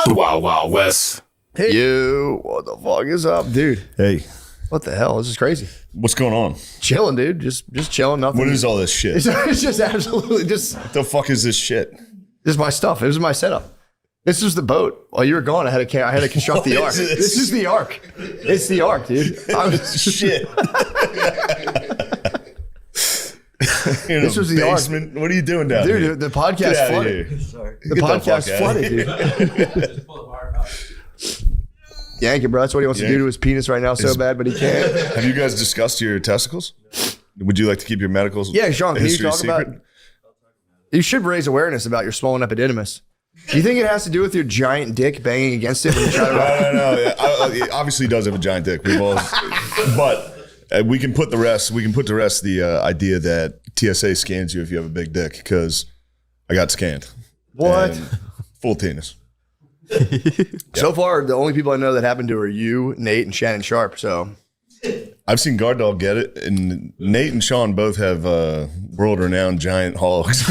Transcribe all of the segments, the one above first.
Wild Wild West. Hey, you, what the fuck is up, dude? Hey, What the hell? This is crazy. what's going on? Chilling, dude. Just chilling. Nothing. What is all this shit? It's just absolutely just What the fuck is this shit? this is my stuff. This is my setup. This was the boat. While you were gone, I had to construct the ark. This is the ark. It's the ark, dude. Shit. This was the ark. What are you doing down here? Dude, the podcast flooded. The podcast flooded, dude. Yank it, bro. That's what he wants to do to his penis right now so bad, but he can't. Have you guys discussed your testicles? Would you like to keep your medical Yeah, Sean, can you history talk secret? about... You should raise awareness about your swollen epididymis. Do you think it has to do with your giant dick banging against it when you try to... No. It obviously does have a giant dick. We've all... But... we can put to rest the idea that TSA scans you if you have a big dick, because I got scanned. What? And full penis. So far, the only people I know that happened to are you, Nate, and Shannon Sharp. So I've seen Guard Dog get it, and Nate and Sean both have world-renowned giant hogs.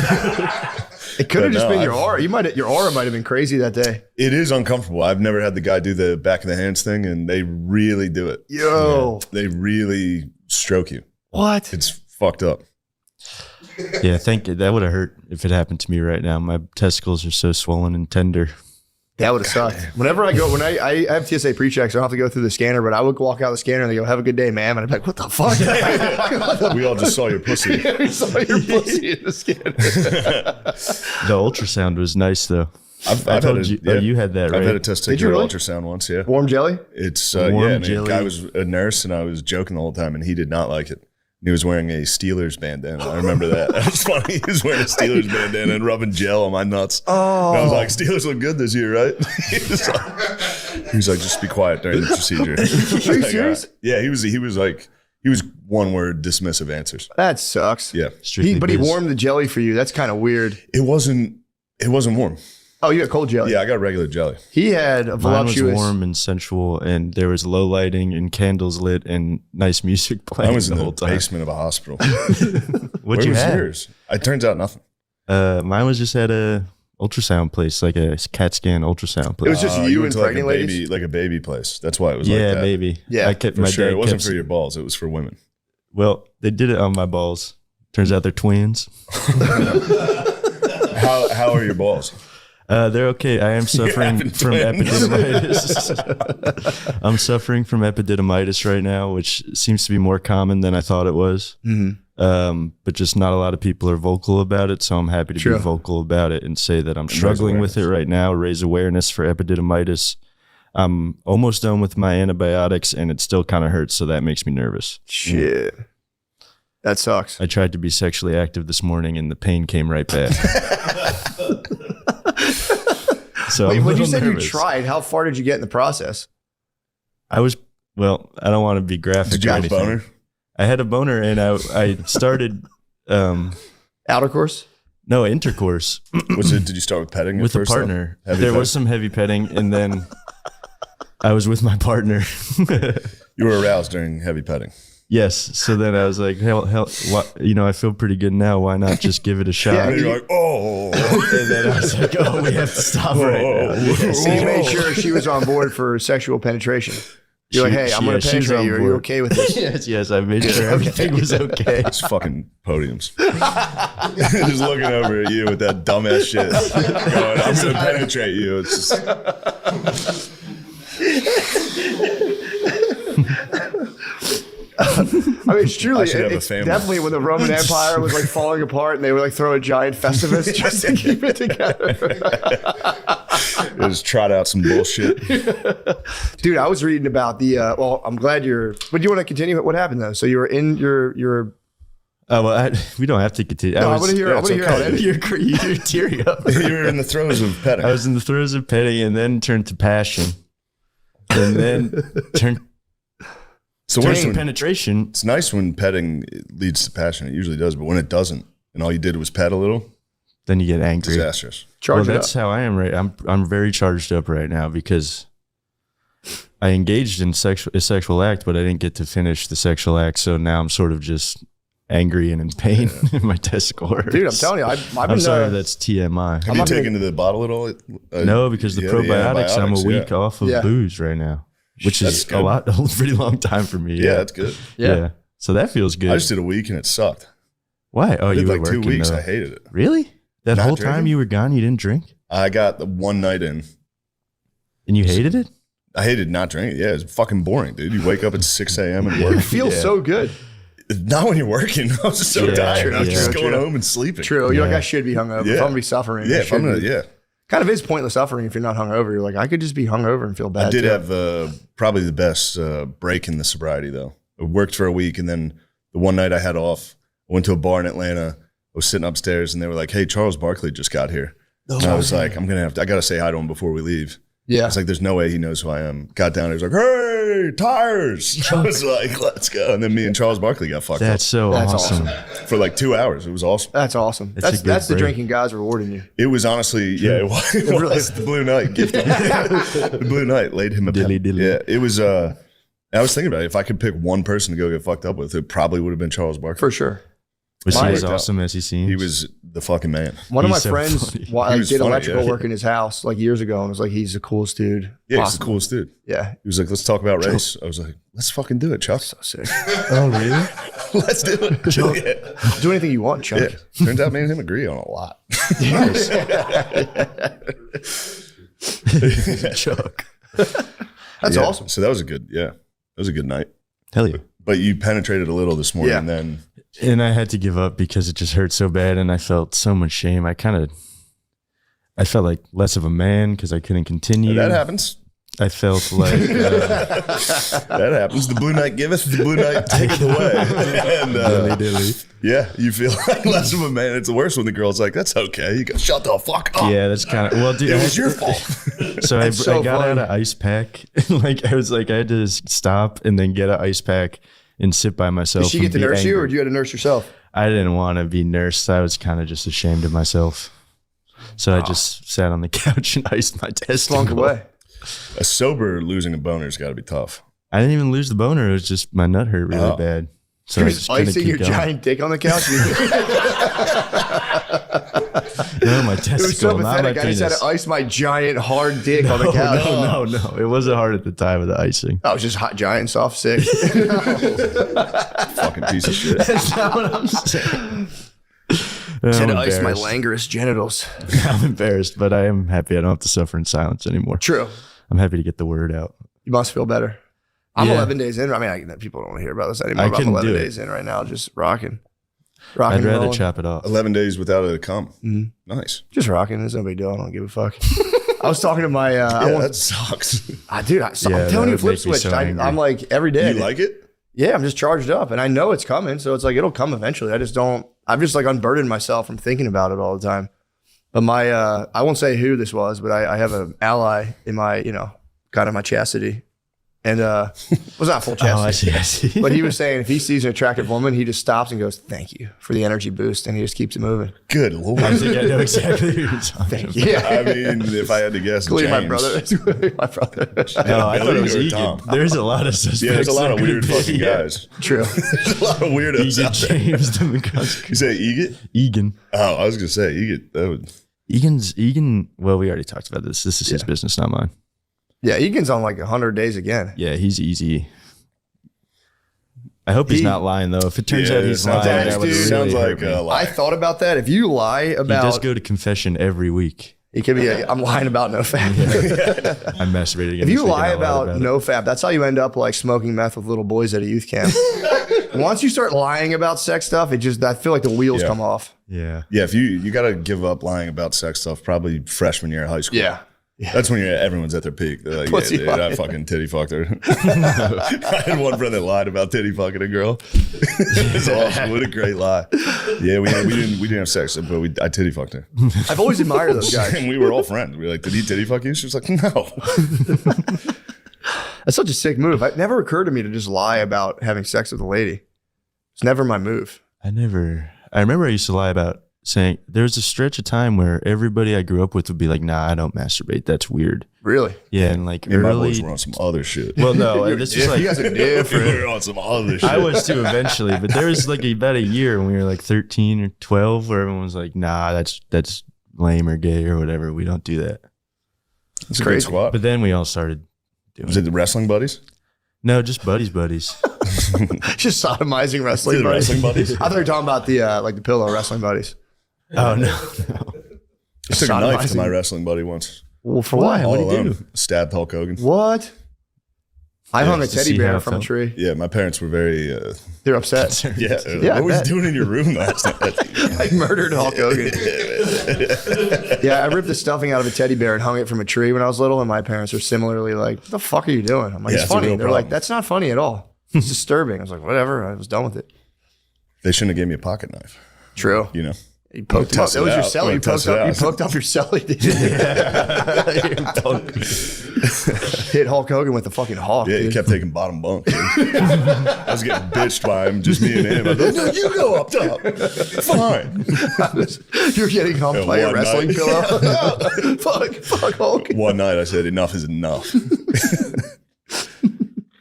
it could have just been your aura. Your aura might have been crazy that day. It is uncomfortable. I've never had the guy do the back of the hands thing, and they really do it. Yo. Yeah, they really stroke you. What? It's fucked up. Yeah, I think that would have hurt if it happened to me right now. My testicles are so swollen and tender. That would have sucked. Whenever I go, when I have TSA pre-checks, I don't have to go through the scanner, but I would walk out the scanner and they go, "Have a good day, ma'am." And I'm like, "What the fuck?" We all just saw your pussy. We saw your pussy in the scanner. The ultrasound was nice though. I've told you, you had that, right? I've had a testicular really? ultrasound once, yeah. Warm jelly? It's, Warm and the jelly. guy was a nurse, and I was joking the whole time, and he did not like it. He was wearing a Steelers bandana. I remember that. That was funny. He was wearing a Steelers bandana and rubbing gel on my nuts. Oh. And I was like, Steelers look good this year, right? he was like, just be quiet during the procedure. Are you serious? Yeah, he was one word dismissive answers. That sucks. Yeah. But he warmed the jelly for you. That's kind of weird. It wasn't warm. Oh, you got cold jelly? Yeah, I got regular jelly. He had a Mine was voluptuous... warm and sensual, and there was low lighting and candles lit and nice music playing I was in the the whole time. basement of a hospital. What'd Where you was have? yours? It turns out nothing. Mine was just at a ultrasound place, like a CAT scan ultrasound place. It was just you went and to pregnant ladies? like a baby place. That's why it was like yeah, that. maybe. Yeah, I kept For my sure. dad It wasn't kept- for your balls. It was for women. Well, they did it on my balls. Turns out they're twins. How are your balls? They're okay. I am suffering having from twins. epididymitis. I'm suffering from epididymitis right now, which seems to be more common than I thought it was. But just not a lot of people are vocal about it. So I'm happy to be vocal about it and say that I'm struggling with it right now, raise awareness for epididymitis. I'm almost done with my antibiotics and it still kind of hurts. So that makes me nervous. Shit. That sucks. I tried to be sexually active this morning and the pain came right back. So Wait, I'm a when you little said nervous. you tried, how far did you get in the process? I was, well, I don't want to be graphic Did you or have a anything. boner? I had a boner and I started, Outer course? no, intercourse Did you start with petting with at a first, though? partner. Heavy There petting? was some heavy petting and then I was with my partner. You were aroused during heavy petting. Yes. So then I was like, hell, what, I feel pretty good now. Why not just give it a shot? Yeah, And you're like, oh. And then I was like, oh, we have to stop right now. And you made sure she was on board for sexual penetration. You're like, hey, I'm going to she's penetrate on you. Are you board. okay with this? yes, I made sure everything was okay. It's fucking podiums. Just looking over at you with that dumbass shit. Going, I'm going to penetrate you. It's just... I mean, it's truly, I should have a it's family. definitely when the Roman Empire was like falling apart and they would like throw a giant festivus just to keep it together. Just trot out some bullshit. Dude, I was reading about the, well, I'm glad but do you want to continue? What happened though? So you were in your Oh, well, we don't have to continue. I want to hear, I want to hear how that You're tearing up. You were in the throes of petting. I was in the throes of petting and then turned to passion. And then turned So to penetration. it's nice when petting leads to passion. It usually does. But when it doesn't, and all you did was pet a little, Then you get angry. disastrous. charge Well, it that's up. how I am I'm very charged up right now because I engaged in a sexual act, but I didn't get to finish the sexual act. So now I'm sort of just angry and in pain. My testicle hurts. Dude, I'm telling you, I've been. I'm sorry, that's TMI. Have you taken to the bottle at all? No, because the probiotics, I'm a week off of Yeah. booze right now, which That's is good. a pretty long time for me. Yeah, that's good. Yeah. So that feels good. I just did a week and it sucked. Why? Oh, I you did were like working 2 weeks. though. I hated it. Really? That Not whole time drinking? you were gone, you didn't drink? I got the one night in. And you hated it? I hated not drinking. Yeah, it's fucking boring, dude. You wake up at 6 a.m. and work. It feels so good. Not when you're working. I was just so Yeah, tired. I was just true, going true. home and sleeping. True. You're like, I should be hungover. If Yeah. I'm gonna be suffering, Yeah, I if I'm should gonna, be. yeah. Kind of is pointless suffering if you're not hungover. You're like, I could just be hungover and feel bad. I did too. have probably the best break in the sobriety, though. I worked for a week, and then the one night I had off, I went to a bar in Atlanta. I was sitting upstairs, and they were like, "Hey, Charles Barkley just got here." And I was like, I got to say hi to him before we leave. Yeah. It's like, there's no way he knows who I am. Got down there, he was like, "Hey, tires!" I was like, "Let's go!" And then me and Charles Barkley got fucked That's so That's awesome. up for like 2 hours. It was awesome. That's awesome. It's a That's good the break. drinking guys rewarding you. It was honestly, yeah, it was, really the Blue Night gifted. The Blue Night laid him a Dilly pen. dilly. Yeah, it was. I was thinking about it. If I could pick one person to go get fucked up with, it probably would have been Charles Barkley. For sure. Was he Mine as worked out. awesome as he seems? He was the fucking man. One of my He's so friends funny. He was did funny, electrical yeah. work in his house like years ago and was like, he's the coolest dude. Yeah, he's the possible. coolest dude. Yeah. He was like, "Let's talk about race." I was like, "Let's fucking do it, Chuck. So sick. Oh, really? Let's do it." Yeah. Do anything you want, Chuck. Yeah. Turns out me and him agree on a lot. Chuck. That's Yeah. awesome. So that was a good, yeah, that was a good night. Hell yeah. But you penetrated a little this morning, Yeah. and then And I had to give up because it just hurt so bad and I felt so much shame. I felt like less of a man because I couldn't continue. that happens. I felt like That happens. The Blue Night giveth, the Blue Night taketh away. And dilly. yeah, you feel like less of a man. It's the worst when the girl's like, "That's okay." You go, "Shut the fuck up." Yeah, that's kind of well, dude. It I was had your to- fault. So I so got funny. out of ice pack. Like I was like, I had to stop and then get an ice pack and sit by myself. Did she and get to be nurse you angry. or did you have to nurse yourself? I didn't want to be nursed. I was kind of just ashamed of myself. So I just sat on the couch and iced my testicle. Slunk away. A sober losing a boner's got to be tough. I didn't even lose the boner. It was just my nut hurt really Oh. bad. So You're I just just couldn't icing keep your going. giant dick on the couch. No, my It was testicle, so not my pathetic. I just had penis. to ice my giant hard dick on the couch. No. It wasn't hard at the time of the icing. I was just hot, giant, soft, sick. Fucking piece of shit. That's not what I'm saying. I had I'm to ice my embarrassed. languorous genitals. I'm embarrassed, but I am happy I don't have to suffer in silence anymore. True. I'm happy to get the word out. You must feel better. I'm Yeah. 11 days in. I mean, people don't want to hear about this anymore. I But I'm couldn't 11 do it. days in right now, just rocking. I'd Rocking and rather rolling. chop it off. 11 days without a cum. Mm-hmm. Nice. Just rocking. There's no big deal. I don't give a fuck. I was talking to my, Yeah, that sucks. dude, Yeah, I'm that telling you, would flip make me switch. so angry. I'm like every day. You like it? Yeah, I'm just charged up and I know it's coming. So it's like, it'll come eventually. I've just like unburdened myself from thinking about it all the time. But my, I won't say who this was, but I have an ally in my, kind of my chastity. And was not full chastity. I see. But he was saying if he sees an attractive woman, he just stops and goes, "Thank you for the energy boost," and he just keeps it moving. Good Lord. I think I know exactly who you're talking about. Yeah, I mean, if I had to guess, clearly my James. brother. my brother. No, I thought it was Billy or Egan. Tom? There's a lot of suspects. Yeah, there's a lot of that could weird be- fucking yeah. guys. True. There's a lot of weirdos Egan out there. James Demogorgon. You say Egan? Egan. Oh, I was going to say Egan. That would, Egan. Well, we already talked about this. This is his business, not mine. Yeah, Egan's on like 100 days again. Yeah, he's easy. I hope he's He- not lying though. If it turns out he's sounds lying, like, that would really sounds hurt like me. a lie. I thought about that. If you lie He about, does go to confession every week. it could be. I'm lying about no fap. I'm masturbating. If you lie about no fap, that's how you end up like smoking meth with little boys at a youth camp. Once you start lying about sex stuff, I feel like the wheels Yeah. come off. Yeah. Yeah, if you got to give up lying about sex stuff probably freshman year of high school. Yeah. That's when everyone's at their peak. They're like, Pussy yeah, dude, I lying. fucking titty fucked her. I had one friend that lied about titty fucking a girl. It's awesome. What a great lie. Yeah, we didn't have sex, but I titty fucked her. I've always admired those guys. And we were all friends. We were like, did he titty fuck you? She was like, no. That's such a sick move. It never occurred to me to just lie about having sex with a lady. It's never my move. I remember I used to lie about saying there's a stretch of time where everybody I grew up with would be like, nah, I don't masturbate. That's weird. Really? Yeah. And like Me and my early. boys were on some other shit. Well, no, this was like. You guys are different. We were on some other shit. I was too eventually, but there was like about a year when we were like 13 or 12 where everyone was like, nah, that's lame or gay or whatever. We don't do that. It's a great squad. But then we all started doing Was it the wrestling buddies? No, just buddies. Just sodomizing wrestling The buddies. wrestling buddies? I thought you were talking about the like the pillow wrestling buddies. Oh, no. I took a knife to Sodomizing. my wrestling buddy once. Well, for what? All What did you alone. do? Stabbed Hulk Hogan. What? I hung a just to teddy see bear how it from a felt. tree. Yeah, my parents were very, They're upset. yeah. Yeah, I What was bet. you doing in your room last night? I murdered Hulk Hogan. Yeah, I ripped the stuffing out of a teddy bear and hung it from a tree when I was little, and my parents were similarly like, what the fuck are you doing? I'm like, Yeah, it's it's a funny. real They're like, problem. that's not funny at all. It's disturbing. I was like, whatever. I was done with it. They shouldn't have gave me a pocket knife. True. You know, You poked him up. Test That it was your out. celly. You Test poked it up. You out. poked up your celly. Hit Hulk Hogan with the fucking hawk. yeah, he dude. kept taking bottom bunk. Dude. I was getting bitched by him, just me and him. I was like, no, you go up top. Fine. You're getting home Yeah, play a one wrestling night. pillow. fuck Hulk. One night I said, enough is enough.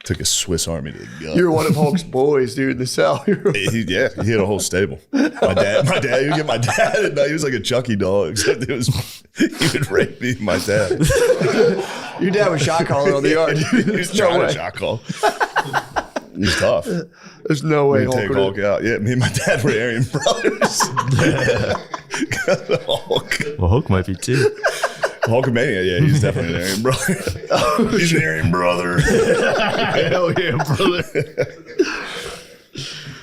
Took a Swiss Army to the gut. You're one of Hulk's boys, dude, in the cell. He had a whole stable. My dad, you get my dad, and he was like a Chucky doll, except he would rape me, my dad. Your dad was shot calling on the yard. He Dude. was There's no trying to way. shot call. He was tough. There's no way We Hulk take would Hulk out. Yeah, me and my dad were Aryan brothers. Hulk. Well, Hulk might be too. Hulkamania, yeah, he's definitely an Aryan brother. He's an Aryan brother. Hell yeah, brother.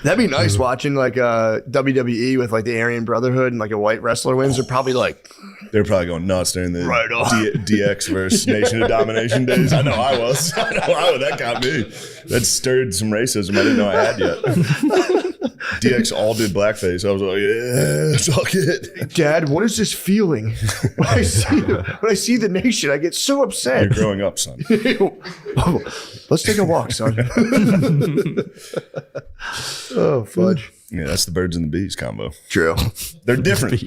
That'd be nice watching like WWE with like the Aryan Brotherhood and like a white wrestler wins. They're probably like, They're probably going nuts during the Right on. DX versus Nation of Domination days. I know I was. That got me. That stirred some racism I didn't know I had yet. DX all did blackface. I was like, yeah, suck it. Dad, what is this feeling? When I see the nation, I get so You're upset. growing up, son. Let's take a walk, son. Oh, fudge. Yeah, that's the birds and the bees combo. True. They're different.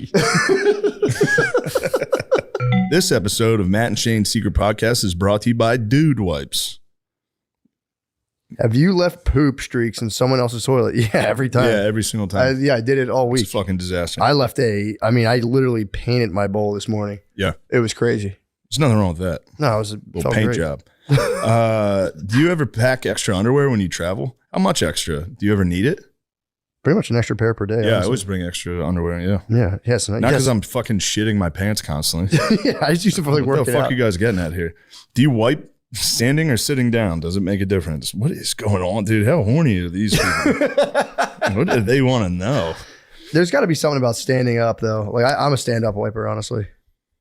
This episode of Matt and Shane's Secret Podcast is brought to you by Dude Wipes. Have you left poop streaks in someone else's toilet? Yeah, every time. Yeah, every single time. I did it all It's week. a fucking disaster. I literally painted my bowl this morning. Yeah. It was crazy. There's nothing wrong with that. No, it was a Little paint job. Do you ever pack extra underwear when you travel? How much extra? Do you ever need it? Pretty much an extra pair per day. Yeah, I honestly. always bring extra underwear. Yeah. Yeah. Yes. Not because I'm fucking shitting my pants constantly. yeah, I just used to for like What the working fuck out. you guys getting at here? Do you wipe standing or sitting down? Does it make a difference? What is going on, dude? How horny are these people? What do they want to know? There's got to be something about standing up though. Like I'm a stand-up wiper, honestly.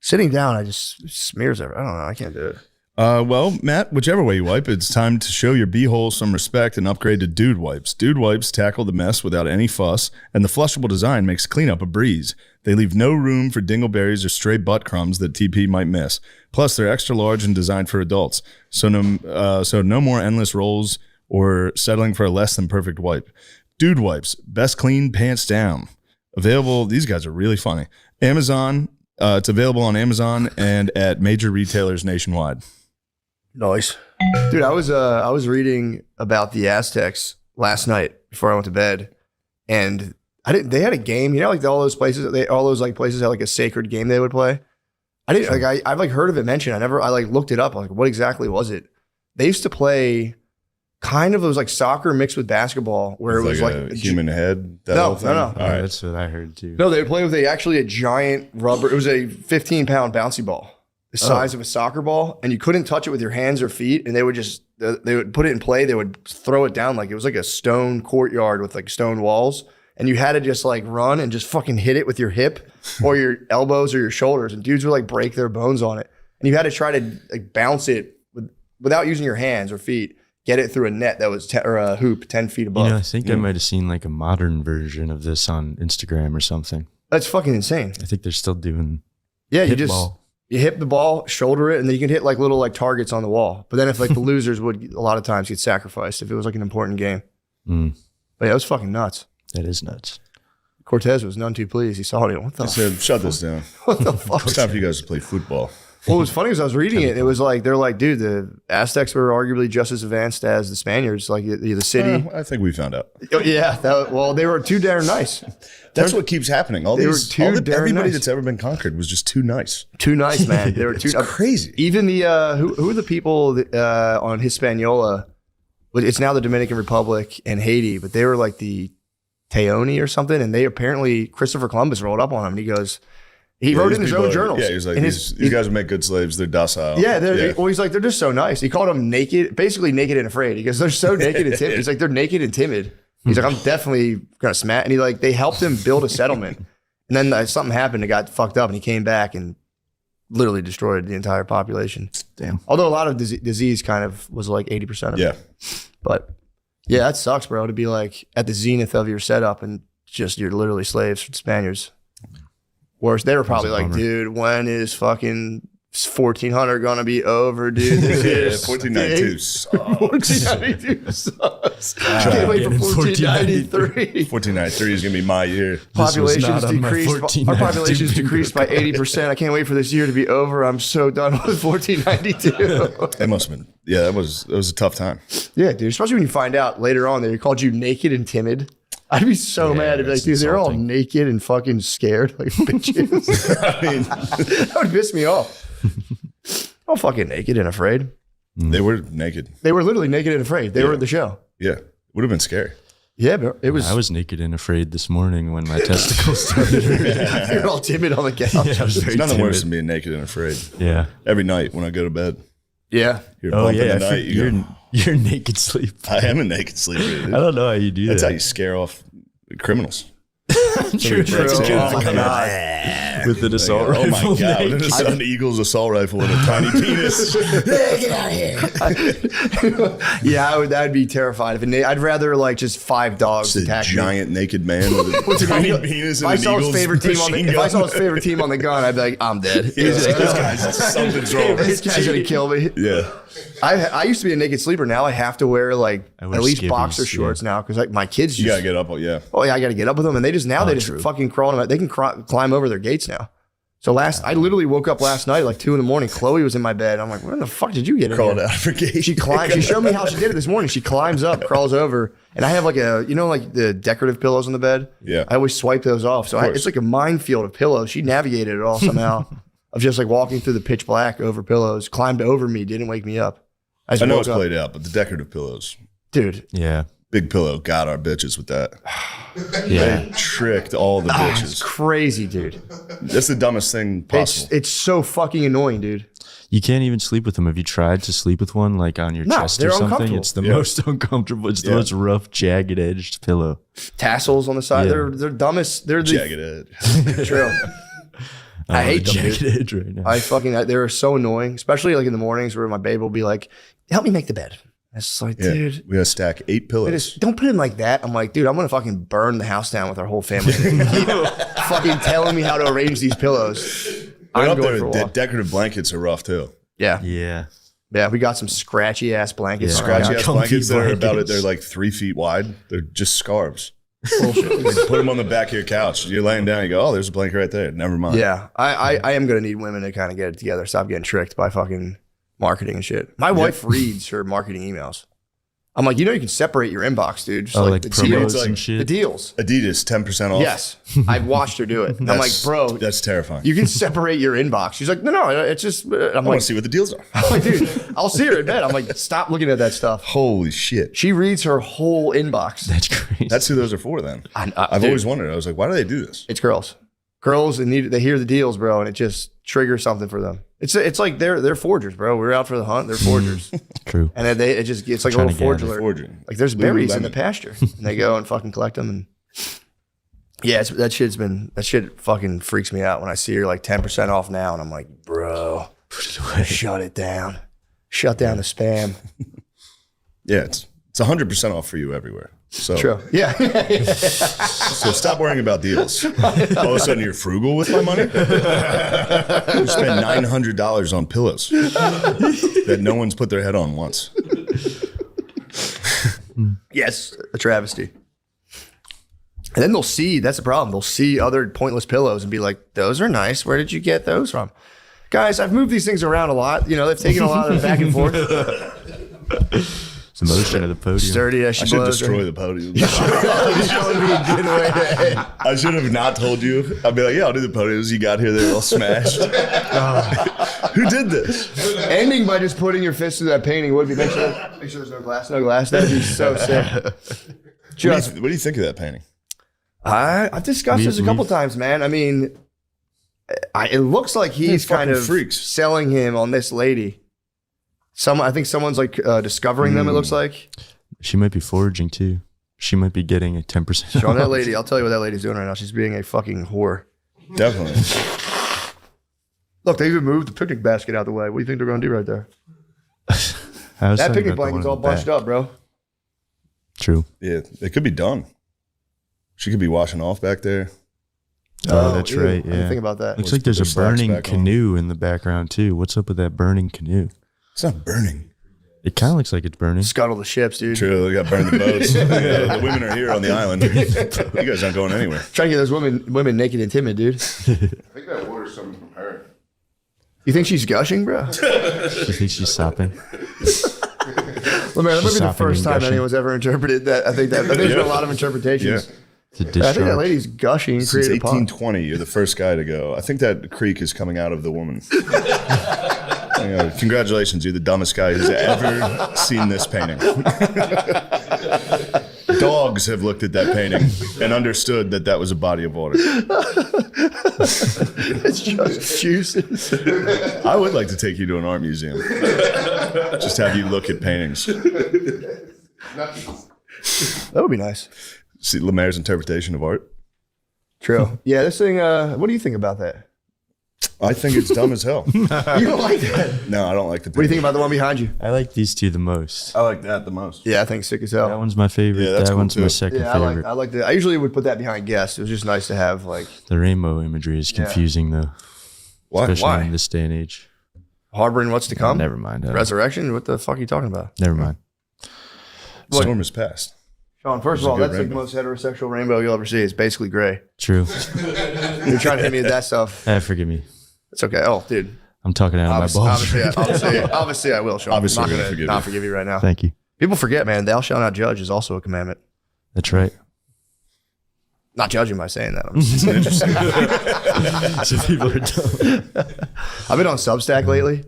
Sitting down, I just smears everything. I don't know. I can't do it. Well, Matt, whichever way you wipe, it's time to show your beehole some respect and upgrade to Dude Wipes. Dude Wipes tackle the mess without any fuss, and the flushable design makes cleanup a breeze. They leave no room for dingleberries or stray butt crumbs that TP might miss. Plus, they're extra large and designed for adults, so no more endless rolls or settling for a less than perfect wipe. Dude Wipes, best clean pants down. Available. These guys are really funny. Amazon. It's available on Amazon and at major retailers nationwide. Nice, dude. I was reading about the Aztecs last night before I went to bed, and they had a game. You know, like all those places had like a sacred game they would play. I've like heard of it mentioned. I like looked it up. Like, what exactly was it? They used to play kind of, it was like soccer mixed with basketball, where it was like a human head. That No, whole thing? no, no. All right. That's what I heard too. No, they would play with a giant rubber. It was a 15-pound bouncy ball, the size of a soccer ball, and you couldn't touch it with your hands or feet. And they would put it in play. They would throw it down like it was like a stone courtyard with like stone walls, and you had to just like run and just fucking hit it with your hip or your elbows or your shoulders. And dudes would like break their bones on it, and you had to try to like bounce it without using your hands or feet. Get it through a net that was or a hoop 10 feet above. You know, I think I might have seen like a modern version of this on Instagram or something. That's fucking insane. I think they're still doing Yeah, hit ball. You hit the ball, shoulder it, and then you can hit like little like targets on the wall. But then if like the losers would a lot of times get sacrificed if it was like an important game. Mm, But yeah, it was fucking nuts. that is nuts. Cortez was none too pleased. He saw it. What the I said, shut this down. What the fuck? It's time for you guys to play football. Well, what was funny was I was reading it. And it was like they're like, dude, the Aztecs were arguably just as advanced as the Spaniards. Like the city. I think we found out. Oh, yeah. Well, they were too darn nice. That's what keeps happening. Everybody that's ever been conquered was just too nice. Too nice, man. They were too crazy. Even the who are the people that, on Hispaniola? It's now the Dominican Republic and Haiti, but they were like the Taoni or something, and they apparently Christopher Columbus rolled up on them, and he goes. He wrote in his own journals. Yeah, he's like, these guys would make good slaves. They're docile. Yeah, well, he's like, they're just so nice. He called them naked, basically naked and afraid. He goes, they're so naked and timid. He's like, they're naked and timid. He's like, I'm definitely going to smack. And they helped him build a settlement. And then something happened. It got fucked up, and he came back and literally destroyed the entire population. Damn. Although a lot of disease kind of was like 80% of it. But yeah, that sucks, bro, to be like at the zenith of your setup and just you're literally slaves for the Spaniards. Worse, they were probably like, dude, when is fucking 1400 gonna be over, dude? This is 1492 sucks. 1492 sucks. Can't wait for 1493. 1493 is gonna be my year. Population's decreased. Our population's decreased by 80%. I can't wait for this year to be over. I'm so done with 1492. That must have been. Yeah, that was a tough time. Yeah, dude. Especially when you find out later on that he called you naked and timid. I'd be so mad. I'd be like, dude, they're all naked and fucking scared like bitches. I mean, that would piss me off. All fucking naked and afraid. They were naked. They were literally naked and afraid. They were at the show. Yeah. Would have been scary. Yeah, but it was. I was naked and afraid this morning when my testicles started hurting. You're all timid on the couch. Yeah, There's nothing worse than being naked and afraid. Yeah. Every night when I go to bed. Yeah. You're bumping the night. You're naked sleep. I am a naked sleeper. Dude. I don't know how you do That's that. how you scare off criminals. True. Oh my God. With an assault rifle. Oh my God. naked. With an Eagles assault rifle and a tiny penis. Get out of here. Yeah, that'd be terrifying. I'd rather like just 5 dogs Just attack a giant naked man with a tiny penis If and I an saw his Eagles favorite team on machine the, if I saw gun. his favorite team on the gun, I'd be like, I'm dead. Yeah, He's this like, guy's something's wrong. this guy's gonna kill me. Yeah. I used to be a naked sleeper. Now I have to wear like wear at least skivvies, boxer shorts now because like my kids You just. gotta get up. Yeah. Oh yeah, I got to get up with them, and they just fucking crawl. They can climb over their gates now. So I literally woke up last night at like 2 a.m. Chloe was in my bed. I'm like, where the fuck did you get in Crawled here? out of her gate. She climbed. She showed me how she did it this morning. She climbs up, crawls over, and I have like like the decorative pillows on the bed. Yeah. I always swipe those off. So it's like a minefield of pillows. She navigated it all somehow. Of just like walking through the pitch black over pillows, climbed over me, didn't wake me up. I know it's played out, but the decorative pillows. Dude. Yeah. Big Pillow got our bitches with that. Yeah. They tricked all the It's bitches. crazy, dude. That's the dumbest thing possible. It's so fucking annoying, dude. You can't even sleep with them. Have you tried to sleep with one like on your chest they're or something? uncomfortable. It's the most uncomfortable. It's the most rough, jagged edged pillow. Tassels on the side. Yeah. They're dumbest. They're the Jagged edge. True. I hate them, jagged dude. edge right now. They're so annoying, especially like in the mornings where my babe will be like, help me make the bed. It's just like, dude. We gotta stack 8 pillows. Don't put it in like that. I'm like, dude, I'm going to fucking burn the house down with our whole family. Fucking telling me how to arrange these pillows. Right I'm up going there, for a the walk. decorative blankets are rough too. Yeah. Yeah. Yeah, we got some scratchy ass blankets. Scratchy ass comfy blankets that are about it. blankets. They're like 3 feet wide. They're just scarves. Bullshit. You put them on the back of your couch. You're laying down. You go, oh, there's a blanket right there. Never mind. Yeah, I am going to need women to kind of get it together. Stop getting tricked by fucking marketing and shit. My wife reads her marketing emails. I'm like, you can separate your inbox, dude. Just Like the promos deals, and the shit. deals. Adidas 10% off. Yes, I've watched her do it. And I'm like, bro, that's terrifying. you can separate your inbox. She's like, no, it's just. I'm I want like, to see what the deals are. I'm like, dude, I'll see her in bed. I'm like, stop looking at that stuff. Holy shit. She reads her whole inbox. That's crazy. That's who those are for then. I've Dude, always wondered. I was like, why do they do this? It's girls. Girls, they hear the deals, bro, and it just triggers something for them. It's like they're forgers, bro. We're out for the hunt. They're forgers. True. And it's like a Trying little to forge gather. alert. Forging. Like there's berries in the Lululemon. pasture, and they go and fucking collect them. And yeah, that shit fucking freaks me out when I see her like 10% off now, and I'm like, bro, shut it down, shut down the spam. Yeah, it's 100% off for you everywhere. So, True. Yeah. so stop worrying about deals. All of a sudden, you're frugal with my money. You spend $900 on pillows that no one's put their head on once. Yes, a travesty. And then they'll see, that's the problem. They'll see other pointless pillows and be like, those are nice. Where did you get those from? Guys, I've moved these things around a lot. You know, they've taken a lot of back and forth. It's the motion of the podium. Sturdy as she I should blows. destroy the podium. That would be a good way to end. I should have not told you. I'd be like, yeah, I'll do the podiums. You got here, they were all smashed. Who did this? Ending by just putting your fist through that painting would be, make sure there's no glass. No glass. That'd be so sick. What do you think of that painting? I've discussed this a couple times, man. I mean, it looks like he's kind of freaks. selling him on this lady. I think someone's like discovering them, it looks like. She might be foraging too. She might be getting a 10%. Show that lady. I'll tell you what that lady's doing right now. She's being a fucking whore. Definitely. Look, they even moved the picnic basket out of the way. What do you think they're going to do right there? That picnic blanket's all bunched up, bro. True. Yeah, it could be done. She could be washing off back there. Oh, that's ew. right. I didn't Yeah. think about that. Looks like there's their a slacks burning back on. canoe in the background too. What's up with that burning canoe? It's not burning. It kind of looks like it's burning. Scuttle the ships, dude. True, they got burned the boats. The women are here on the island. You guys aren't going anywhere. Trying to get those women naked and timid, dude. I think that water's coming from her. You think she's gushing, bro? You think she's sopping? Well, man, that might be the sopping first and time gushing. anyone's ever interpreted that. I think there's been a lot of interpretations. Yeah. It's a I think that discharge. lady's gushing. Since Created a pond. 1820, you're the first guy to go. I think that creek is coming out of the woman. Congratulations, you're the dumbest guy who's ever seen this painting. Dogs have looked at that painting and understood that that was a body of water. It's just juices. I would like to take you to an art museum. Just have you look at paintings. That would be nice. See Lemaire's interpretation of art. True. Yeah, this thing, what do you think about that? I think it's dumb as hell. You don't like that? No, I don't like the painting. What do you think about the one behind you? I like these two the most. I like that the most. Yeah, I think sick as That hell. one's my favorite. Yeah, that's that cool one's my too. second Yeah, favorite. I like that. I usually would put that behind guests. It was just nice to have like The rainbow imagery is confusing though, Why? especially in this day and age. harboring what's to come. Never mind. Resurrection? What the fuck are you talking about? Never mind. Storm has passed. Sean, first of a all, good that's like the rainbow. most heterosexual rainbow you'll ever see. It's basically gray. True. You're trying to hit me with that stuff. Forgive me. It's okay. Oh, dude. I'm talking out of my balls. Obviously, I will, Sean. Obviously, I'm we're not gonna going to forgive not you. forgive you right now. Thank you. People forget, man. Thou shalt not judge is also a commandment. That's right. Not judging by saying that. I'm just interesting. So people are dumb. I've been on Substack lately.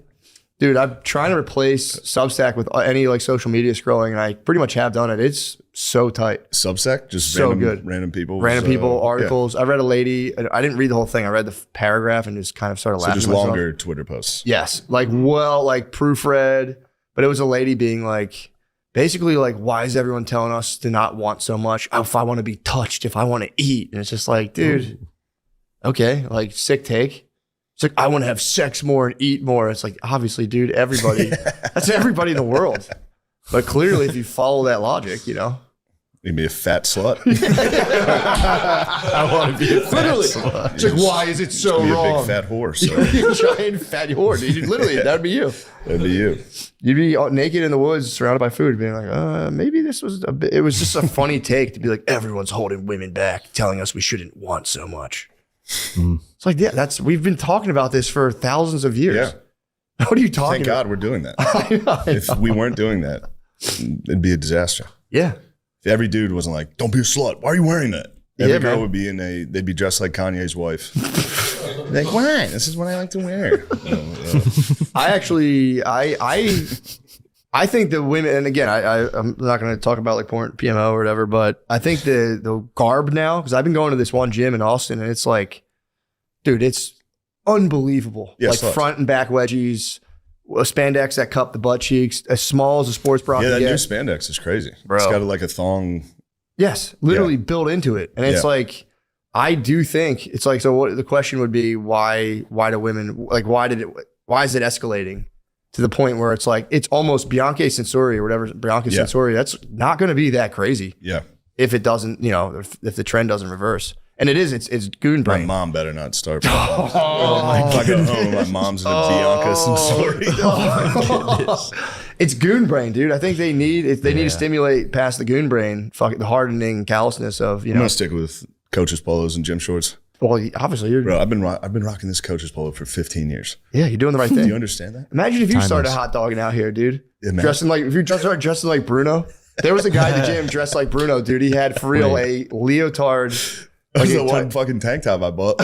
Dude, I'm trying to replace Substack with any like social media scrolling, and I pretty much have done it. It's so tight. Substack, just So random, good. random people. Random people, yeah. articles. I read a lady. I didn't read the whole thing. I read the paragraph and just kind of started So laughing just to myself. longer Twitter posts. Yes. Like proofread, but it was a lady being like, basically like, why is everyone telling us to not want so much? Oh, if I want to be touched, if I want to eat. And it's just like, dude, okay, like sick take. It's like, I want to have sex more and eat more. It's like, obviously, dude, everybody, that's everybody in the world. But clearly, if you follow that logic, you know. You'd be a fat slut. I want to be a Literally. It's like, why is it so Be a wrong? big fat whore. You're So a giant fat whore, dude. Literally, that'd be you. that'd be you. You'd be all naked in the woods, surrounded by food, being like, maybe this was a bit. It was just a funny take to be like, everyone's holding women back, telling us we shouldn't want so much. It's like, yeah, we've been talking about this for thousands of years. Yeah. What are you talking Thank about? God we're doing that. I know. If we weren't doing that, it'd be a disaster. Yeah. If every dude wasn't like, "Don't be a slut. Why are you wearing that?" Every Yeah, girl man. would be they'd be dressed like Kanye's wife. Like, why? This is what I like to wear. I think the women, and again, I'm not going to talk about like porn, PMO or whatever, but I think the garb now, because I've been going to this one gym in Austin, and it's like, dude, it's unbelievable. Yeah, like sluts. front and back wedgies, a spandex that cup the butt cheeks, as small as a sports bra. Yeah, can that new get. spandex is crazy. Bro. It's got like a thong. Yes, literally built into it, and it's Yeah. like, I do think it's like, so what the question would be, why do women, like, why is it escalating to the point where it's like, it's almost Bianca Sensori or whatever, Bianca Yeah. Sensori, that's not going to be that crazy Yeah. if it doesn't, if the trend doesn't reverse. And it's goon My brain. mom better not start. If I go home, my mom's in a Bianca. I'm sorry. It's goon brain, dude. I think they need to stimulate past the goon brain, the hardening callousness of, I'm gonna stick with coach's polos and gym shorts. Well, obviously you're. Bro, I've been rocking this coach's polo for 15 years. Yeah, you're doing the right thing. Do you understand that? Imagine if you started hot dogging out here, dude. Yeah, if you started dressing like Bruno. There was a guy at the gym dressed like Bruno, dude. He had for real a leotard. That was the one fucking tank top I bought.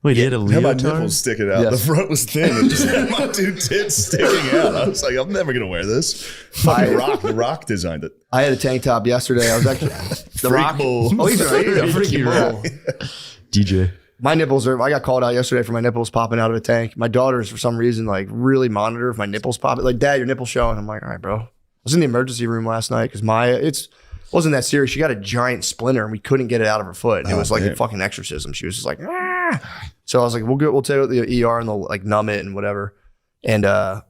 Wait, he had a Had my leotard? nipples sticking out. Yes. The front was thin. It just had my two tits sticking out. I was like, I'm never gonna wear this. The Rock designed it. I had a tank top yesterday. I was actually the Rock. Bull. Oh, he's right. He's a freaky bull. DJ. My nipples I got called out yesterday for my nipples popping out of a tank. My daughters, for some reason, like really monitor if my nipples pop. Like, Dad, your nipple's showing. I'm like, all right, bro. I was in the emergency room last night because wasn't that serious. She got a giant splinter and we couldn't get it out of her foot. And it was like a fucking exorcism. She was just like, ah. So I was like, we'll take it to the ER and they'll like numb it and whatever. And I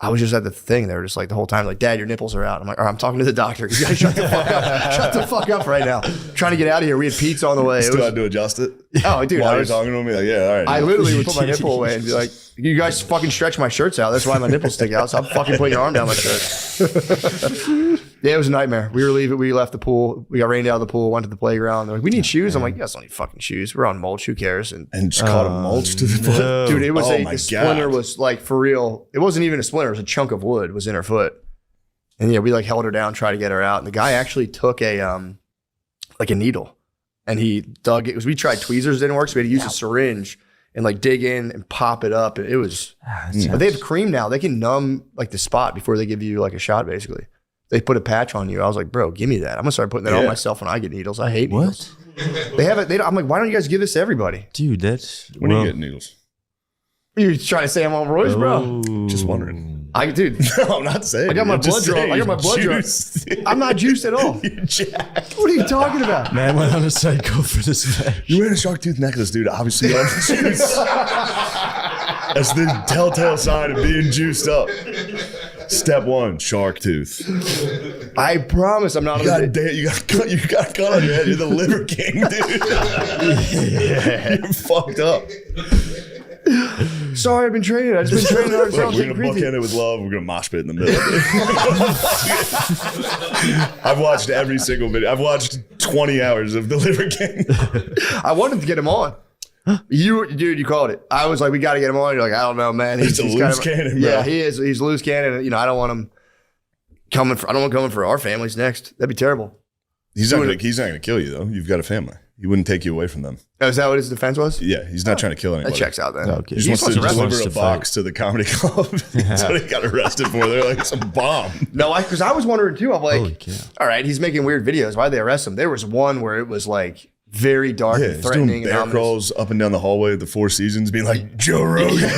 was just at the thing. They were just like the whole time, like, Dad, your nipples are out. I'm like, all right, I'm talking to the doctor. You guys shut the fuck up. Shut the fuck up right now. I'm trying to get out of here. We had pizza on the way. Still had to adjust it. Oh, dude. While you're talking to me, like, yeah, all right. I literally would put my nipple away and be like, you guys fucking stretch my shirts out. That's why my nipples stick out. So I'm fucking putting your arm down my shirt. Yeah, it was a nightmare. We left the pool. We got rained out of the pool, went to the playground. They're like, we need shoes. I'm like, you guys don't need fucking shoes. We're on mulch. Who cares? And just caught a mulch to the foot. dude, it was the splinter was like for real. It wasn't even a splinter. It was a chunk of wood was in her foot. And yeah, we like held her down, tried to get her out. And the guy actually took a needle and he dug it. We tried tweezers, didn't work. So we had to use a syringe and like dig in and pop it up. And it was, but they have cream now. They can numb like the spot before they give you like a shot, basically. They put a patch on you. I was like, bro, give me that. I'm gonna start putting that on myself when I get needles. I hate needles. They have it. I'm like, why don't you guys give this to everybody? Dude, that's... When do you get needles? You're trying to say I'm on roids, bro? Just wondering. Dude. No, I'm not saying. I got my blood draw. I got my blood draw. I'm not juiced at all. You're jacked. What are you talking about? Man went on a cycle for this match. You're wearing a shark tooth necklace, dude. Obviously, on the juice. That's the telltale sign of being juiced up. Step one, shark tooth. I promise I'm not. You got cut on your head. You're the liver king, dude. You're fucked up. Sorry, I've been training. I've just been training hard. Look, we're gonna bookend it with love. We're gonna mosh pit in the middle. I've watched every single video. I've watched 20 hours of the Liver King. I wanted to get him on. You called it. I was like, we got to get him on. You're like, I don't know, man. He's a loose cannon, bro. Yeah, he is. He's a loose cannon. You know, I don't want him coming for. I don't want him coming for our families next. That'd be terrible. He's not gonna kill you though. You've got a family. He wouldn't take you away from them. Oh, is that what his defense was? Yeah, he's not trying to kill anybody. That checks out then. Okay. He just wants to deliver a to box to the comedy club. That's what he got arrested for. They're like, it's a bomb. No, because I was wondering too. I'm Holy like, cow. all right, he's making weird videos. Why'd they arrest him? There was one where it was like very dark Yeah, and he's threatening. doing bear crawls up and down the hallway of the Four Seasons, being like, Joe Rogan.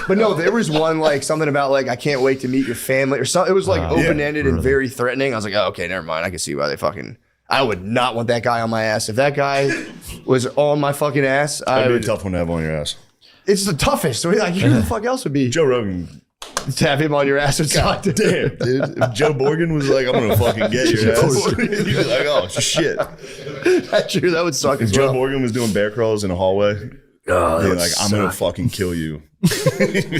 But no, there was one like something about like, I can't wait to meet your family or something. It was like open-ended and very threatening. I was like, oh, okay, never mind. I can see why they fucking... I would not want that guy on my ass. If that guy was on my fucking ass, That'd be a tough one to have on your ass. It's the toughest. So like, who the fuck else would be? Joe Rogan. To have him on your ass. God damn, dude. If Joe Borgen was like, I'm going to fucking get your ass. You'd be like, oh, shit. That's true. That would suck If as Joe well. Borgen was doing bear crawls in a hallway, he'd be like, I'm going to fucking kill you.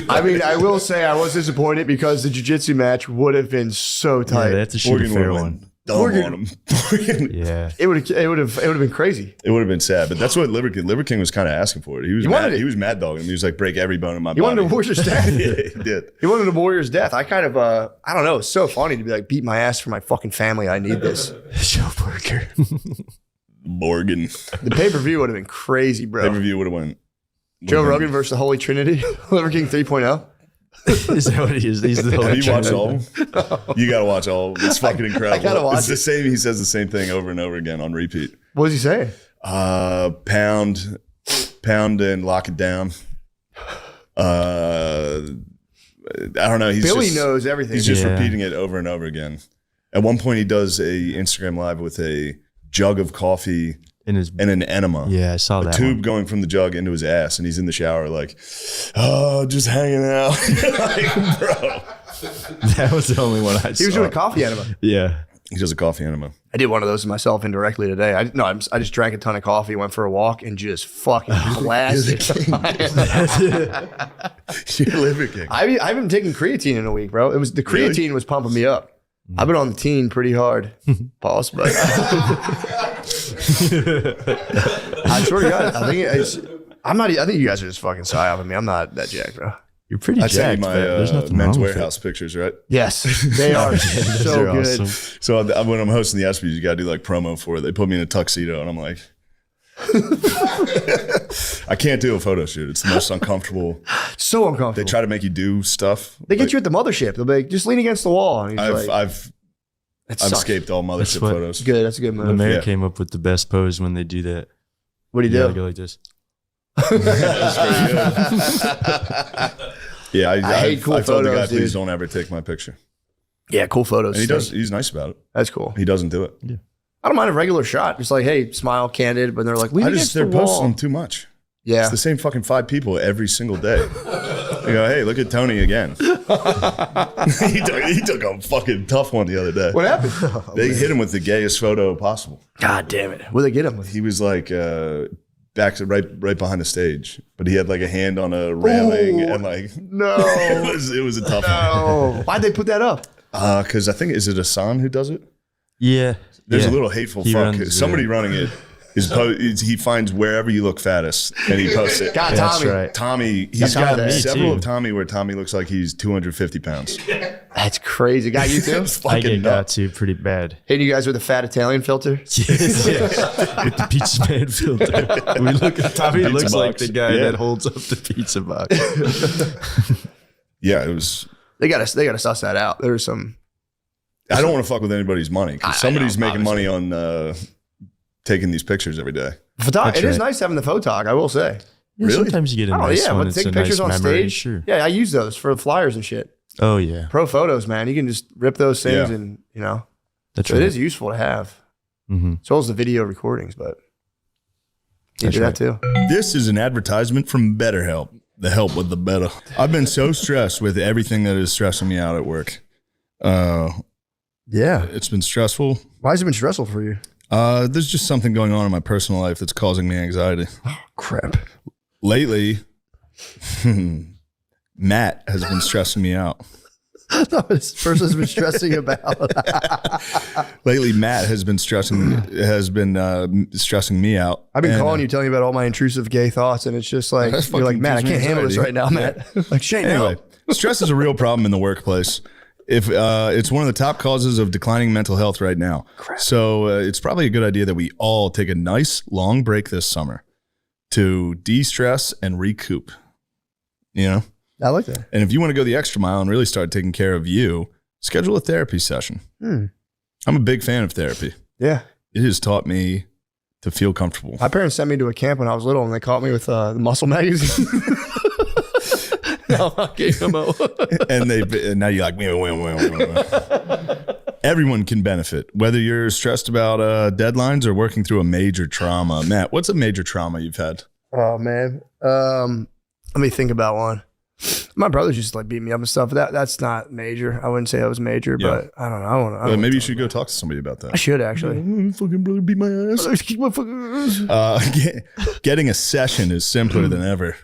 I mean, I will say I was disappointed because the jiu-jitsu match would have been so Yeah, tight. they have to shoot a Borgen fair would have one. been dumb on him. Yeah. It would have been crazy. It would have been sad, but that's what Liver King was kind of asking for. He was wanted mad. it. He was mad dogging him. He was like, break every bone in my He body. wanted a warrior's death. Yeah, he did. He wanted a warrior's death. I kind of, I don't know. It's so funny to be like, beat my ass for my fucking family. I need this. Joe Burger. Borgen. The pay-per-view would have been crazy, bro. Pay-per-view would have went. Joe Rogan versus the Holy Trinity. Liver King 3.0. Is that what he is? He's the Have you watched all of them? You got to watch all of them. It's fucking incredible. I gotta watch it's the same. He says the same thing over and over again on repeat. What does he say? Pound and lock it down. I don't know. Billy knows everything. He's just repeating it over and over again. At one point, he does a Instagram live with a jug of coffee in his and an enema. Yeah, I saw that. Tube going from the jug into his ass, and he's in the shower like, oh, just hanging out. Like, bro. That was the only one I saw. He was doing a coffee enema. Yeah. He does a coffee enema. I did one of those to myself indirectly today. I just drank a ton of coffee, went for a walk, and just fucking blasted. You're Liver King. I haven't taken creatine in a week, bro. The creatine was pumping me up. I've been on the teen pretty hard. Pause, but I swear to God, I think you guys are just fucking psyoping me. I'm not that jacked, bro. You're pretty I sent jacked. you There's my nothing Men's wrong with Warehouse pictures, right? Yes, they are so They're good. awesome. So when I'm hosting the ESPYs, you got to do like promo for it. They put me in a tuxedo, and I'm like, I can't do a photo shoot. It's the most uncomfortable. So uncomfortable. They try to make you do stuff. They get you at the mothership. They'll be like, just lean against the wall. And I've escaped all mothership what- photos. Good. That's a good move. The mayor Yeah. came up with the best pose when they do that. What do you You do? gotta go like this. Yeah, I hate cool I told the guy, photos, dude. please don't ever take my picture. Yeah, cool photos. And he does. He's nice about it. That's cool. He doesn't do it. I don't mind a regular shot. Just like, hey, smile, candid. But they're like, lean against They're the wall. posting them too much. Yeah. It's the same fucking 5 people every single day. You go, hey, look at Tony again. he took a fucking tough one the other day. What happened? They hit him with the gayest photo possible. God damn it. What'd they get him with? He was like back right behind the stage, but he had like a hand on a railing and like No. it was a tough one. Oh. Why'd they put that up? Because I think is it Hassan who does it? Yeah. There's yeah. a little hateful He fuck. runs, Somebody running it he finds wherever you look fattest and he posts it. God, That's Tommy. right. Tommy, he's That's got kinda me, several too. of Tommy where Tommy looks like he's 250 pounds. That's crazy. Got you too? It's I fucking get got nuts. to pretty bad. Hitting you guys with a fat Italian filter? Yes. With the pizza man filter. We look at Tommy. Pizza Looks like box. the guy Yeah. that holds up the pizza box. Yeah, it was. They gotta suss that out. There's some. I don't want to fuck with anybody's money I because somebody's know, making money on taking these pictures every day. It is right. nice having the photog, I will say. Yeah, Really? Sometimes you get a Oh nice yeah, one. when It's taking a nice pictures on memory. stage. Sure. Yeah, I use those for flyers and shit. Oh yeah. Pro photos, man. You can just rip those things Yeah. and That's so right. it is useful to have. Mm-hmm. As well as the video recordings, but you That's do right. that too. This is an advertisement from BetterHelp. The help with the better. I've been so stressed with everything that is stressing me out at work. Yeah. It's been stressful. Why has it been stressful for you? There's just something going on in my personal life that's causing me anxiety. Crap. Lately, Matt has been stressing me out. This person's been stressing about. Lately, Matt has been stressing me out. I've been And, calling you, telling you about all my intrusive gay thoughts, and it's just like That's you're like, fucking Matt, I gives me can't handle this right anxiety. now, Matt. Like Shane, Anyway, no. stress is a real problem in the workplace. If it's one of the top causes of declining mental health right now. So it's probably a good idea that we all take a nice long break this summer to de-stress and recoup. You know? I like that. And if you want to go the extra mile and really start taking care of you, schedule a therapy session. I'm a big fan of therapy. Yeah. It has taught me to feel comfortable. My parents sent me to a camp when I was little, and they caught me with the Muscle magazine. No, I gave them a- and now you're like, everyone can benefit, whether you're stressed about deadlines or working through a major trauma. Matt, what's a major trauma you've had? Oh man. Let me think about one. My brothers used to like beat me up and stuff. That's not major. I wouldn't say that was major, Yeah. but I don't know. I don't Maybe you should go talk to somebody about I that. should actually. Fucking brother beat my ass. Getting a session is simpler than ever.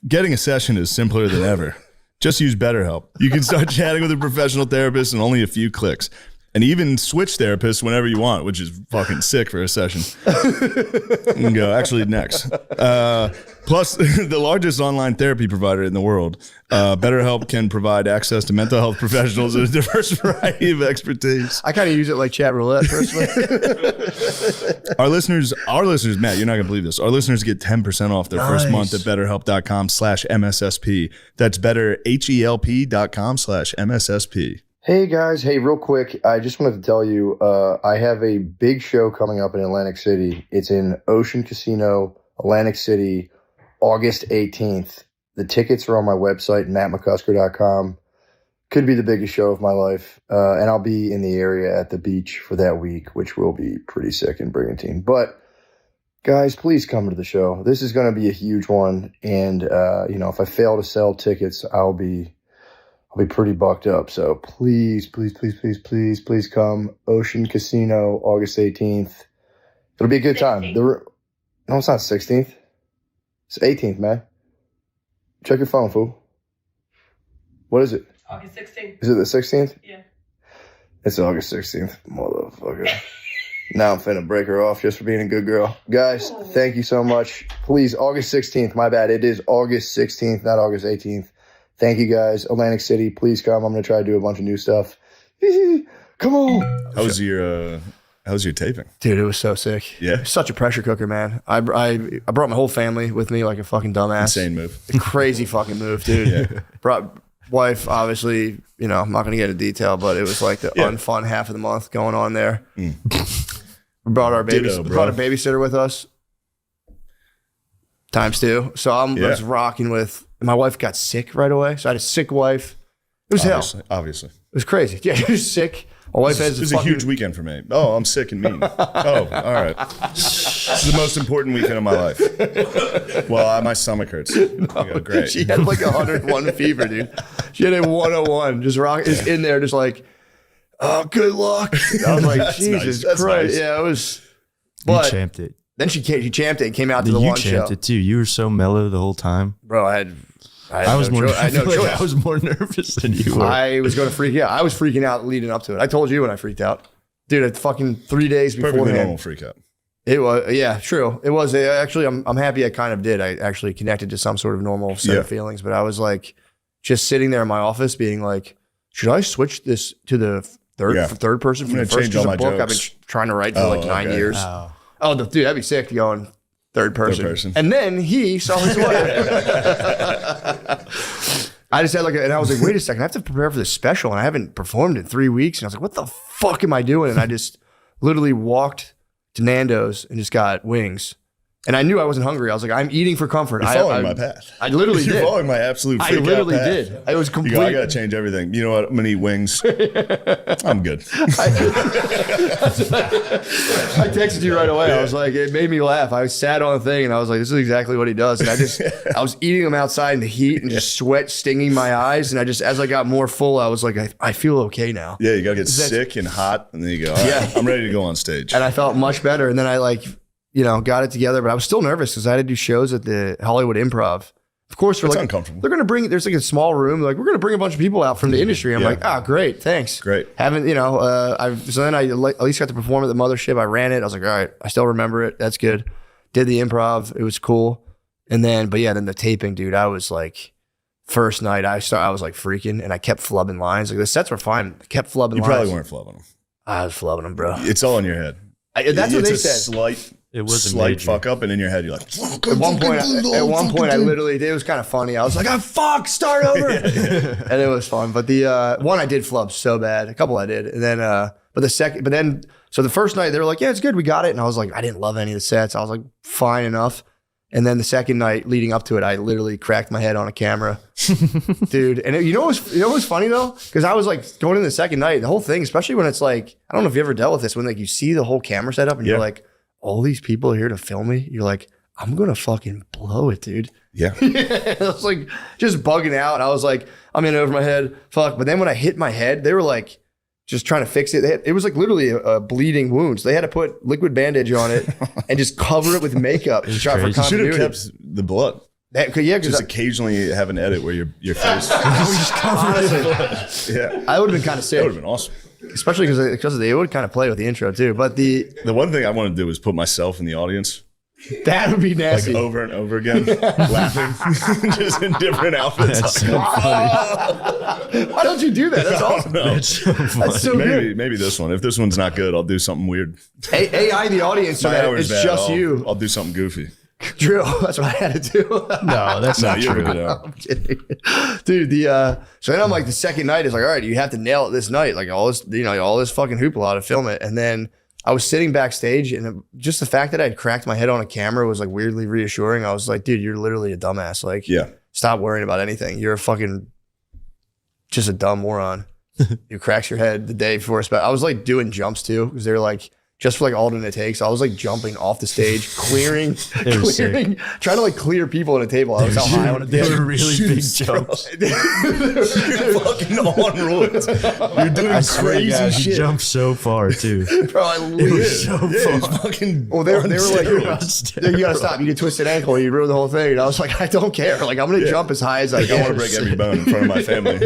Getting a session is simpler than ever. Just use BetterHelp. You can start chatting with a professional therapist in only a few clicks. And even switch therapists whenever you want, which is fucking sick for a session. You can go, actually, next. Plus, the largest online therapy provider in the world, BetterHelp can provide access to mental health professionals and a diverse variety of expertise. I kind of use it like chat roulette personally. Our listeners, Matt, you're not gonna believe this. Our listeners get 10% off their first month at betterhelp.com/MSSP. That's betterhelp.com/MSSP. Hey guys, hey, real quick, I just wanted to tell you, I have a big show coming up in Atlantic City. It's in Ocean Casino, Atlantic City, August 18th. The tickets are on my website, mattmccusker.com. Could be the biggest show of my life. And I'll be in the area at the beach for that week, which will be pretty sick and brigantine. But guys, please come to the show. This is going to be a huge one. And, if I fail to sell tickets, I'll be I'll be pretty bucked up. So please come. Ocean Casino, August 18th. It'll be a good time. No, it's not 16th. It's 18th, man. Check your phone, fool. What is it? August 16th. Is it the 16th? Yeah. It's August 16th, motherfucker. Now I'm finna break her off just for being a good girl. Guys, thank you so much. Please, August 16th, my bad. It is August 16th, not August 18th. Thank you, guys. Atlantic City, please come. I'm going to try to do a bunch of new stuff. Come on. How was your taping? Dude, it was so sick. Yeah. Such a pressure cooker, man. I brought my whole family with me like a fucking dumbass. Insane move. Crazy fucking move, dude. Yeah. Brought wife, obviously, you know, I'm not going to get into detail, but it was like the unfun half of the month going on there. We brought our brought a babysitter with us. ×2. So I was rocking with, my wife got sick right away. So I had a sick wife. It was hell. Obviously. It was crazy. Yeah, it was sick. My wife has It was a huge weekend for me. Oh, I'm sick and mean. Oh, all right. This is the most important weekend of my life. Well, my stomach hurts. No, great. She had like 101 fever, dude. She had a 101. Just is in there, just like, oh, good luck. I was like, Jesus Christ. Nice. Yeah, it was. But you champed it. Then she champed it and came out to the one show. You champed it too. You were so mellow the whole time. Bro, I was more nervous than you were. I was going to freak out. I was freaking out leading up to it. I told you when I freaked out. Dude, at fucking 3 days beforehand. Perfectly normal freak out. It was, yeah, true. It was actually, I'm happy I kind of did. I actually connected to some sort of normal set of feelings, but I was like, just sitting there in my office being like, should I switch this to the third person from the first? There's a book I've been trying to write for like 9 years. Oh, dude, that'd be sick going third person. And then he saw his wife. I just had and I was like, wait a second, I have to prepare for this special and I haven't performed in 3 weeks. And I was like, what the fuck am I doing? And I just literally walked to Nando's and just got wings. And I knew I wasn't hungry. I was like, I'm eating for comfort. You're following my path. I literally did. You're following my absolute freak out path. I literally did. I was completely. I got to change everything. You know what? I'm going to eat wings. I'm good. I texted you right away. I was like, it made me laugh. I sat on the thing and I was like, this is exactly what he does. And I was eating them outside in the heat and just sweat stinging my eyes. And as I got more full, I was like, I feel okay now. Yeah, you got to get sick and hot. And then you go, all right, I'm ready to go on stage. And I felt much better. And then I got it together, but I was still nervous because I had to do shows at the Hollywood Improv. Of course, it's uncomfortable. They're going to bring, there's like a small room. Like, we're going to bring a bunch of people out from the industry. I'm like, great. Thanks. Great. So then I at least got to perform at the mothership. I ran it. I was like, all right, I still remember it. That's good. Did the improv. It was cool. And then, then the taping, dude, I was like, first night I was like freaking and I kept flubbing lines. Like the sets were fine. I kept flubbing lines. You probably weren't flubbing them. I was flubbing them, bro. It's all in your head. That's what they said. It was a slight fuck up, and in your head, you're like, at one point, I literally did. It was kind of funny. I was like, start over. And it was fun. But the one I did flub so bad. A couple I did. And then, so the first night, they were like, yeah, it's good. We got it. And I was like, I didn't love any of the sets. I was like, fine enough. And then the second night leading up to it, I literally cracked my head on a camera. Dude. And you know what's funny though? Because I was like going in the second night, the whole thing, especially when it's like, I don't know if you ever dealt with this, when like you see the whole camera setup and you're like, all these people are here to film me. You're like, I'm going to fucking blow it, dude. Yeah. I was like just bugging out. I was like, I'm in over my head. Fuck. But then when I hit my head, they were like, just trying to fix it. It was like literally a bleeding wound. So they had to put liquid bandage on it and just cover it with makeup. You should have kept the blood. Just occasionally have an edit where your face just covered it. Yeah. I would have been kind of sick. That would have been awesome. Especially because it would kind of play with the intro too. But the one thing I want to do is put myself in the audience. That would be nasty. Like over and over again, laughing, just in different outfits. That's so funny. Why don't you do that? That's awesome. That's so funny. That's so good. Maybe this one. If this one's not good, I'll do something weird. AI the audience so that it's just you. I'll do something goofy. True. That's what I had to do. No, that's not true. I'm kidding. Dude, so then I'm like, the second night is like, all right, you have to nail it this night. Like all this fucking hoopla to film it. And then I was sitting backstage and just the fact that I had cracked my head on a camera was like weirdly reassuring. I was like, dude, you're literally a dumbass. Like, stop worrying about anything. You're a fucking, just a dumb moron. You cracks your head the day before a special. I was like doing jumps too because they were like, just for like alternate takes. I was like jumping off the stage, clearing, sick. trying to like clear people at a table. I was how high I wanted to They be. were really big jumps. You're fucking on roids. You're doing I swear to crazy God, he shit. jumped so far too. Bro, I It was so It's far. fucking. well, they were like, steroids. you gotta stop. You get twisted ankle, you ruin the whole thing. And I was like, I don't care. Like, I'm gonna jump as high as I I can. want to break every bone in front of my family.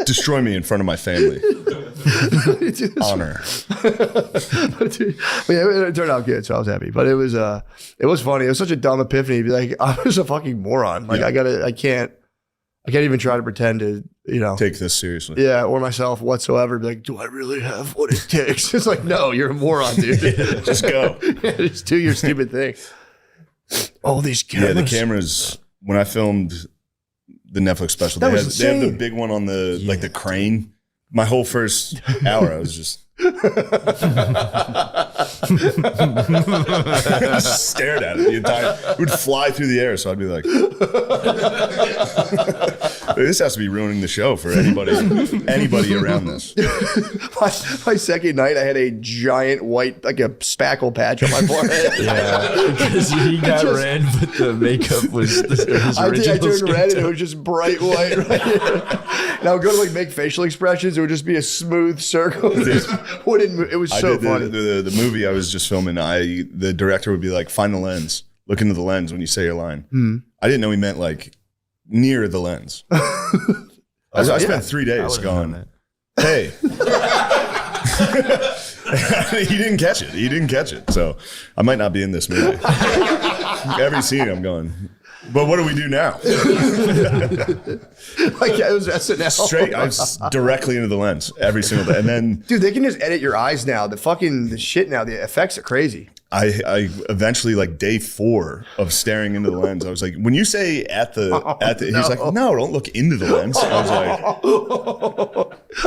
Destroy me in front of my family. Honor. But yeah, it turned out good, so I was happy. But it was funny. It was such a dumb epiphany to be like, I was a fucking moron. Like, I can't even try to pretend to, Take this seriously. yeah, or myself whatsoever. Be like, do I really have what it takes? It's like, no, you're a moron, dude. Just go. Just do your stupid thing. All these cameras. Yeah, the cameras. When I filmed the Netflix special, That they was have the insane. big one on the like the crane. My whole first hour, I was just. Just stared at it the entire. It would fly through the air, so I'd be like, "This has to be ruining the show for anybody around this." my second night, I had a giant white, like a spackle patch on my forehead. Yeah, because he got red, but the makeup was his I original turned skin red and it tone. was just bright white right here. And I would go to like make facial expressions. It would just be a smooth circle. It just wouldn't move. It was so I did funny. the movie I was just filming. The director would be like, "Find the lens. Look into the lens when you say your line." I didn't know he meant like near the lens. I spent 3 days going, "Hey." He didn't catch it. So I might not be in this movie. Every scene I'm going, but what do we do now? Like, yeah, it was SNL. Straight, I was directly into the lens every single day. And then Dude, they can just edit your eyes now. The shit now, the effects are crazy. I eventually, like day 4 of staring into the lens, I was like, when you say at the, he's like, no, don't look into the lens. I was like,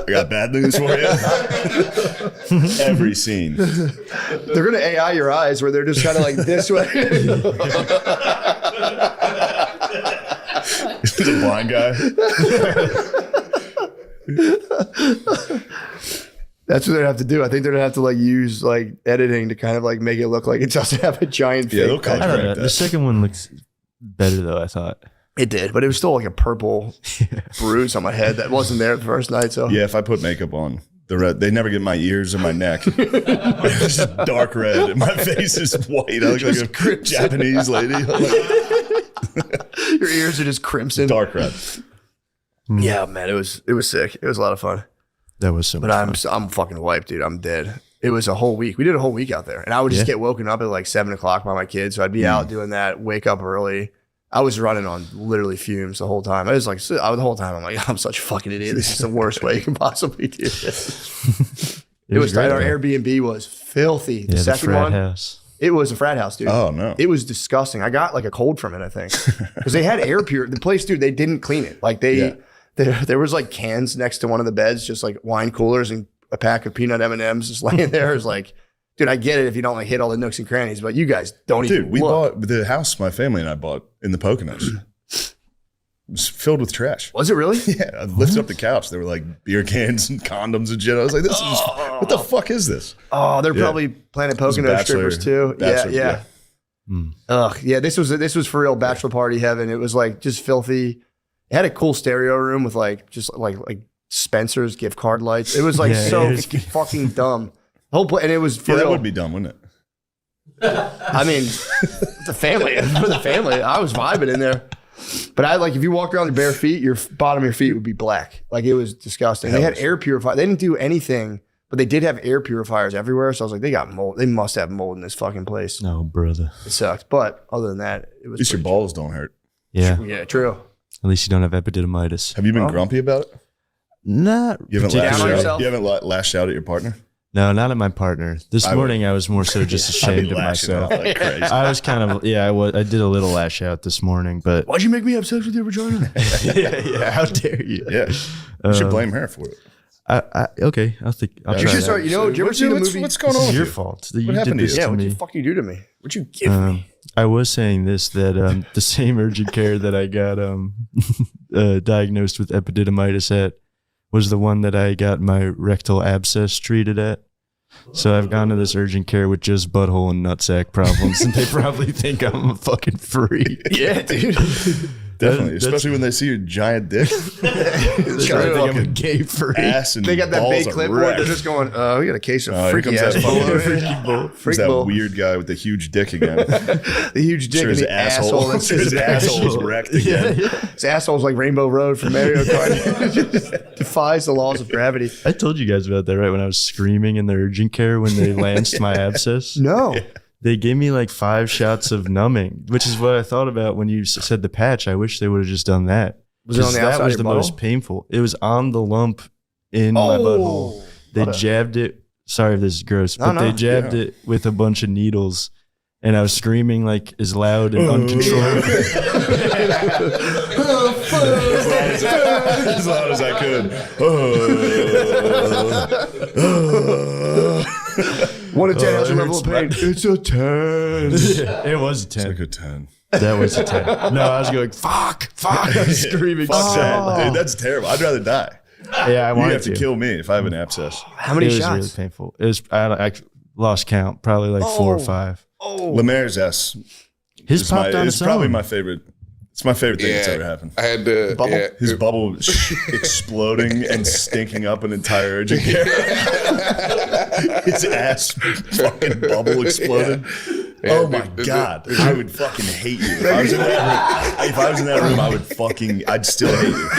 I got bad news for you. Every scene. They're going to AI your eyes where they're just kind of like this way. He's a blind guy. That's what they're gonna have to do. I think they're gonna have to like use like editing to kind of like make it look like it doesn't have a giant Yeah, they'll fake color patch. I don't know. correct The that. second one looks better though, I thought. It did, but it was still like a purple bruise on my head that wasn't there the first night. So Yeah, if I put makeup on, the red, they never get my ears or my neck. It's just dark red, and my face is white. I look like a Japanese lady. your ears are just crimson. Dark red. Yeah, man, it was sick. It was a lot of fun. That was so much But fun. I'm fucking wiped, dude. I'm dead. It was a whole week. We did a whole week out there, and I would just Yeah. get woken up at like 7 o'clock by my kids. So I'd be out doing that. Wake up early. I was running on literally fumes the whole time. I was like, the whole time I'm like, I'm such a fucking idiot. This is the worst way you can possibly do this. It was tight. Our great, though. Airbnb was filthy. The Yeah, second frat one, house. it was a frat house, dude. Oh no. It was disgusting. I got like a cold from it, I think, because they had air pure. The place, dude, they didn't clean it. Like there was like cans next to one of the beds, just like wine coolers and a pack of peanut M&Ms just laying there. It was like, dude, I get it if you don't like hit all the nooks and crannies, but you guys don't Dude, even we look. bought the house my family and I bought in the Poconos. It was filled with trash. Was it really? Yeah, I lifted up the couch. There were like beer cans and condoms and shit. I was like, this is what the fuck is this? Oh, they're Yeah. probably Planet It was a Pocono bachelor- strippers too. bachelor- Yeah. Ugh, yeah. This was for real bachelor party heaven. It was like just filthy. It had a cool stereo room with like just like Spencer's gift card lights. It was like Yeah, so it was- fucking dumb. The whole and it was for Yeah, that real. would be dumb, wouldn't it? I mean, the family for the family. I was vibing in there, but I like if you walked around with bare feet, your bottom of your feet would be black. Like it was disgusting. They had air purifier. They didn't do anything, but they did have air purifiers everywhere. So I was like, they got mold. They must have mold in this fucking place. No, brother. It sucked. But other than that, it was At least your pretty balls don't hurt. Yeah. chill. Yeah, true. At least you don't have epididymitis. Have you been grumpy about it? Not You haven't Down lashed on out. yourself? You haven't lashed out at your partner? No, not at my partner. This morning I was more so just I'd be ashamed of lashing myself. out like crazy. I was kind of I did a little lash out this morning, but Why'd you make me have sex with your vagina? yeah, how dare you? Yeah, you should blame her for it. Okay, I'll try You should that. start. You know, did you ever see the movie? What's going This on is with your you? fault. You happened to did this you? Yeah, to what'd you me. fucking do to me? What'd you give me? I was saying this that the same urgent care that I got diagnosed with epididymitis at was the one that I got my rectal abscess treated at. So I've gone to this urgent care with just butthole and nutsack problems, and they probably think I'm a fucking freak. Yeah, dude. Definitely, especially when they see your giant dick. They think I'm a gay freak. Ass and They got that balls big are clipboard. wrecked. They're just going, oh, we got a case of Here freaky comes ass that bull. fucking- Freak that bull. weird guy with the huge dick again. The huge dick Sure, and his the asshole. That's his asshole's wrecked again. His asshole's like Rainbow Road from Mario Kart. Just defies the laws of gravity. I told you guys about that, right? When I was screaming in the urgent care when they lanced my abscess. No. They gave me like 5 shots of numbing, which is what I thought about when you said the patch. I wish they would have just done that. Was it on the outside that was of the your most butthole? painful. It was on the lump in my butthole. They jabbed it. Sorry if this is gross, but they jabbed it with a bunch of needles. And I was screaming like as loud and uncontrollable. As loud as I could. 1 to 10, how's your level of pain? It's a 10. It was a 10. Like a 10. That was a 10. No, I was going, fuck. I was screaming. Fuck that. Dude, that's terrible. I'd rather die. Yeah, I You wanted have to kill me if I have an abscess. How many It was shots? really painful. It was. I lost count. Probably like 4 or 5. Lemaire's ass His is popped on it's its probably own. my favorite. It's my favorite thing that's ever happened. I had to. Bubble? Yeah, His bubble exploding and stinking up an entire urgent care. His ass fucking bubble exploded. Oh my God. I would fucking hate you. If I was in that room, I'd still hate you.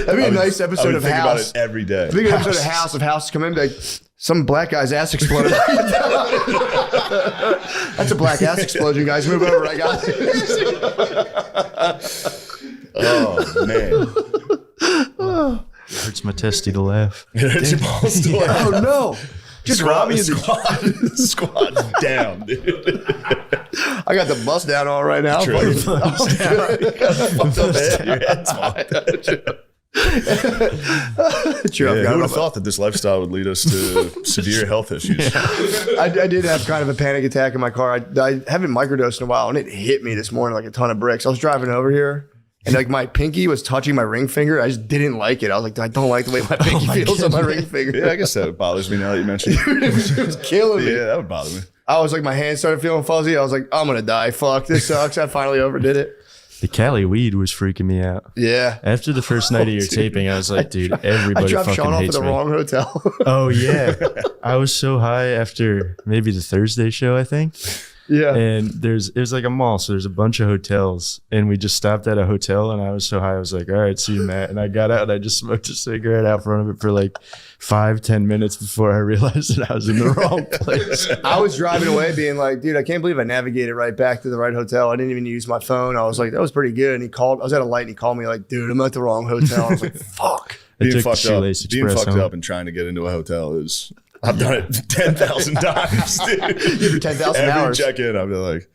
That'd be a nice I episode would of think about House. it every day. Big episode of House. If House come in, be like, some black guy's ass exploded. That's a black ass explosion, guys. Move over. I got it. Oh man. It hurts my testy to laugh. It hurts your balls to laugh. Oh no. Just rob me of the Squat down, dude. I got the bust down all right now. True. Fucking- Fucked up head. Your head's fucked. True, I Yeah, forgot who would about have thought that this lifestyle would lead us to severe health issues? I did have kind of a panic attack in my car. I haven't microdosed in a while, and it hit me this morning like a ton of bricks. I was driving over here, and like my pinky was touching my ring finger. I just didn't like it. I was like, I don't like the way my pinky feels on my ring finger. Yeah, I guess that bothers me now that you mentioned it. It was killing me. Yeah, that would bother me. I was like, my hands started feeling fuzzy. I was like, I'm gonna die. Fuck, this sucks. I finally overdid it. The Cali weed was freaking me out. Yeah. After the first night of your taping, I was like, dude, I everybody dropped fucking Sean off at hates the me. wrong hotel. Oh yeah, I was so high after maybe the Thursday show, I think. Yeah. And it was like a mall, so there's a bunch of hotels, and we just stopped at a hotel, and I was so high, I was like, all right, see you, Matt. And I got out, and I just smoked a cigarette out front of it for like 5-10 minutes before I realized that I was in the wrong place. I was driving away being like, dude, I can't believe I navigated right back to the right hotel. I didn't even use my phone. I was like, that was pretty good. And he called, I was at a light and he called me like, dude, I'm at the wrong hotel. I was like, fuck. I Being took the fucked up, Shoelace Express home. and trying to get into a hotel is. I've done it 10,000 times, dude. Every 10,000 Every hours. check-in, I'll be like,